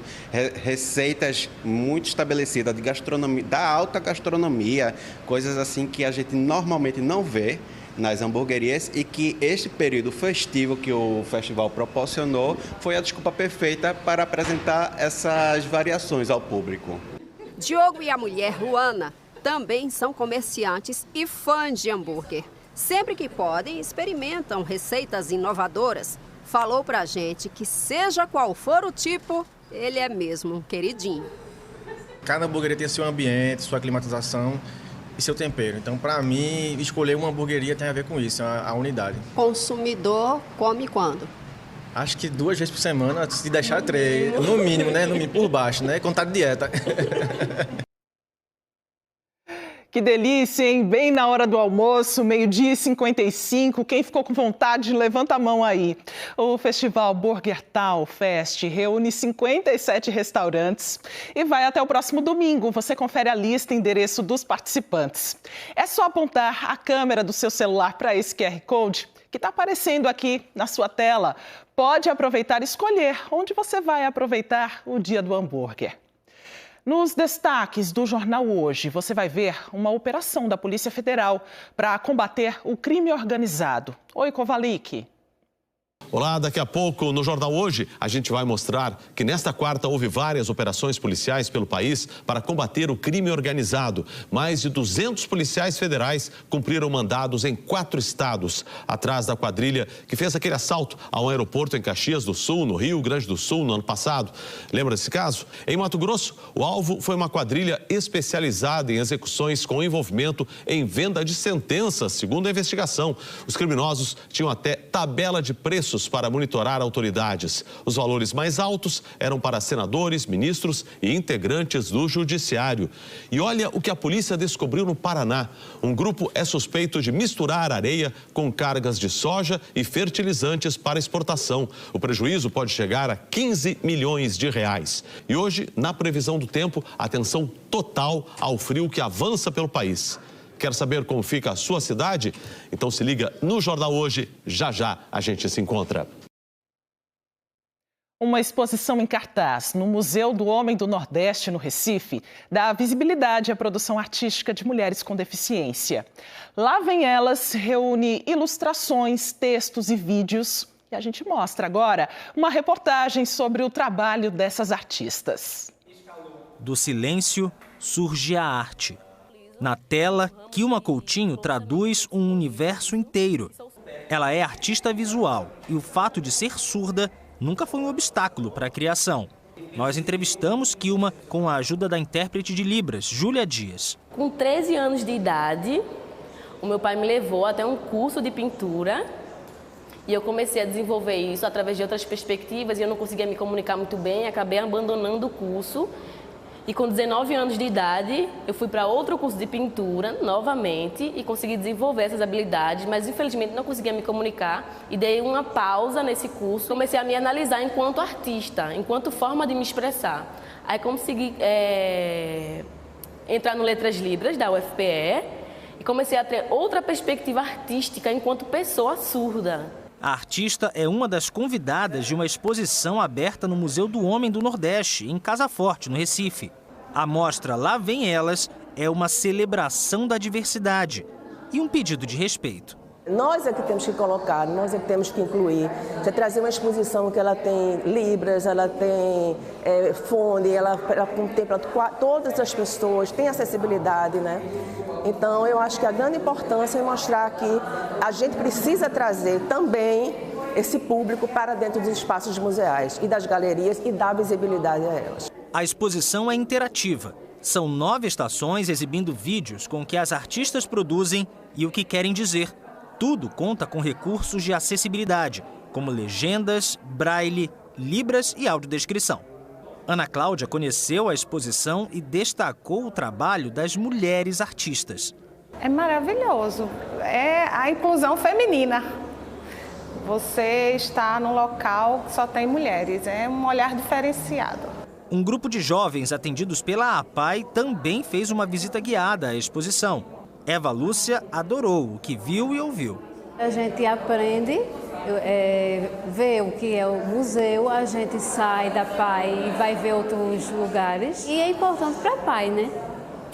receitas muito estabelecidas de gastronomia, da alta gastronomia, coisas assim que a gente normalmente não vê nas hamburguerias e que este período festivo que o festival proporcionou foi a desculpa perfeita para apresentar essas variações ao público.
Diogo e a mulher Luana também são comerciantes e fãs de hambúrguer. Sempre que podem, experimentam receitas inovadoras. Falou pra gente que seja qual for o tipo, ele é mesmo um queridinho.
Cada hamburgueria tem seu ambiente, sua climatização e seu tempero. Então, para mim, escolher uma hamburgueria tem a ver com isso, a unidade.
Consumidor come quando?
Acho que 2 vezes por semana, se deixar 3, no mínimo, né? No mínimo, por baixo, né? Contar de dieta.
Que delícia, hein? Bem na hora do almoço, 12h55. Quem ficou com vontade, levanta a mão aí. O Festival Burger Town Fest reúne 57 restaurantes e vai até o próximo domingo. Você confere a lista e endereço dos participantes. É só apontar a câmera do seu celular para esse QR Code que está aparecendo aqui na sua tela. Pode aproveitar e escolher onde você vai aproveitar o Dia do Hambúrguer. Nos destaques do Jornal Hoje, você vai ver uma operação da Polícia Federal para combater o crime organizado. Oi, Kovalik.
Olá, daqui a pouco no Jornal Hoje a gente vai mostrar que nesta quarta houve várias operações policiais pelo país para combater o crime organizado. Mais de 200 policiais federais cumpriram mandados em 4 estados, atrás da quadrilha que fez aquele assalto a um aeroporto em Caxias do Sul, no Rio Grande do Sul, no ano passado. Lembra desse caso? Em Mato Grosso, o alvo foi uma quadrilha especializada em execuções com envolvimento em venda de sentenças, segundo a investigação. Os criminosos tinham até tabela de preços para monitorar autoridades. Os valores mais altos eram para senadores, ministros e integrantes do judiciário. E olha o que a polícia descobriu no Paraná. Um grupo é suspeito de misturar areia com cargas de soja e fertilizantes para exportação. O prejuízo pode chegar a 15 milhões de reais. E hoje, na previsão do tempo, atenção total ao frio que avança pelo país. Quer saber como fica a sua cidade? Então se liga no Jornal Hoje, já já a gente se encontra.
Uma exposição em cartaz no Museu do Homem do Nordeste, no Recife, dá visibilidade à produção artística de mulheres com deficiência. Lá Vem Elas reúne ilustrações, textos e vídeos. E a gente mostra agora uma reportagem sobre o trabalho dessas artistas.
Do silêncio surge a arte. Na tela, Kilma Coutinho traduz um universo inteiro. Ela é artista visual e o fato de ser surda nunca foi um obstáculo para a criação. Nós entrevistamos Kilma com a ajuda da intérprete de Libras, Júlia Dias.
Com 13 anos de idade, o meu pai me levou até um curso de pintura e eu comecei a desenvolver isso através de outras perspectivas e eu não conseguia me comunicar muito bem, acabei abandonando o curso. E com 19 anos de idade, eu fui para outro curso de pintura, novamente, e consegui desenvolver essas habilidades, mas infelizmente não conseguia me comunicar e dei uma pausa nesse curso. Comecei a me analisar enquanto artista, enquanto forma de me expressar. Aí consegui entrar no Letras Libras, da UFPE, e comecei a ter outra perspectiva artística enquanto pessoa surda.
A artista é uma das convidadas de uma exposição aberta no Museu do Homem do Nordeste, em Casa Forte, no Recife. A mostra Lá Vem Elas é uma celebração da diversidade e um pedido de respeito.
Nós é que temos que colocar, nós é que temos que incluir. Você trazer uma exposição que ela tem libras, ela tem fone, ela contempla todas as pessoas, tem acessibilidade, né? Então, eu acho que a grande importância é mostrar que a gente precisa trazer também esse público para dentro dos espaços museais e das galerias e dar visibilidade a elas.
A exposição é interativa. São 9 estações exibindo vídeos com o que as artistas produzem e o que querem dizer. Tudo conta com recursos de acessibilidade, como legendas, braille, libras e audiodescrição. Ana Cláudia conheceu a exposição e destacou o trabalho das mulheres artistas.
É maravilhoso, é a inclusão feminina. Você está num local que só tem mulheres, é um olhar diferenciado.
Um grupo de jovens atendidos pela APAI também fez uma visita guiada à exposição. Eva Lúcia adorou o que viu e ouviu.
A gente aprende, vê o que é o museu, a gente sai da PAI e vai ver outros lugares. E é importante para a PAI, né?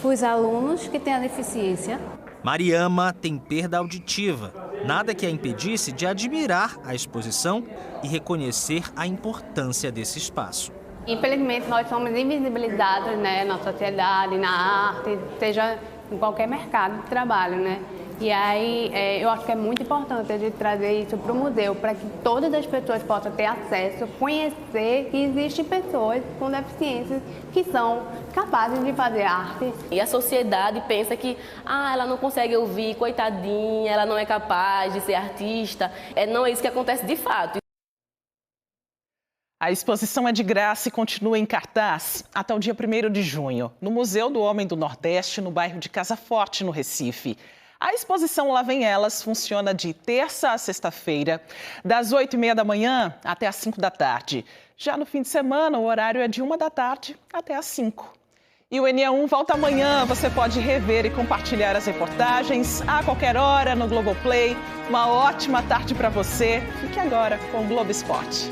Para os alunos que têm a deficiência.
Mariama tem perda auditiva. Nada que a impedisse de admirar a exposição e reconhecer a importância desse espaço.
Infelizmente, nós somos invisibilizados, né, na sociedade, na arte, seja em qualquer mercado de trabalho, né? E aí, eu acho que é muito importante a gente trazer isso para o museu, para que todas as pessoas possam ter acesso, conhecer que existem pessoas com deficiências que são capazes de fazer arte.
E a sociedade pensa que ela não consegue ouvir, coitadinha, ela não é capaz de ser artista. Não é isso que acontece de fato.
A exposição é de graça e continua em cartaz até o dia 1º de junho, no Museu do Homem do Nordeste, no bairro de Casa Forte, no Recife. A exposição Lá Vem Elas funciona de terça a sexta-feira, das 8h30 da manhã até as 5 da tarde. Já no fim de semana, o horário é de 1 da tarde até as 5. E o NE1 volta amanhã. Você pode rever e compartilhar as reportagens a qualquer hora no Globoplay. Uma ótima tarde para você. Fique agora com o Globo Esporte.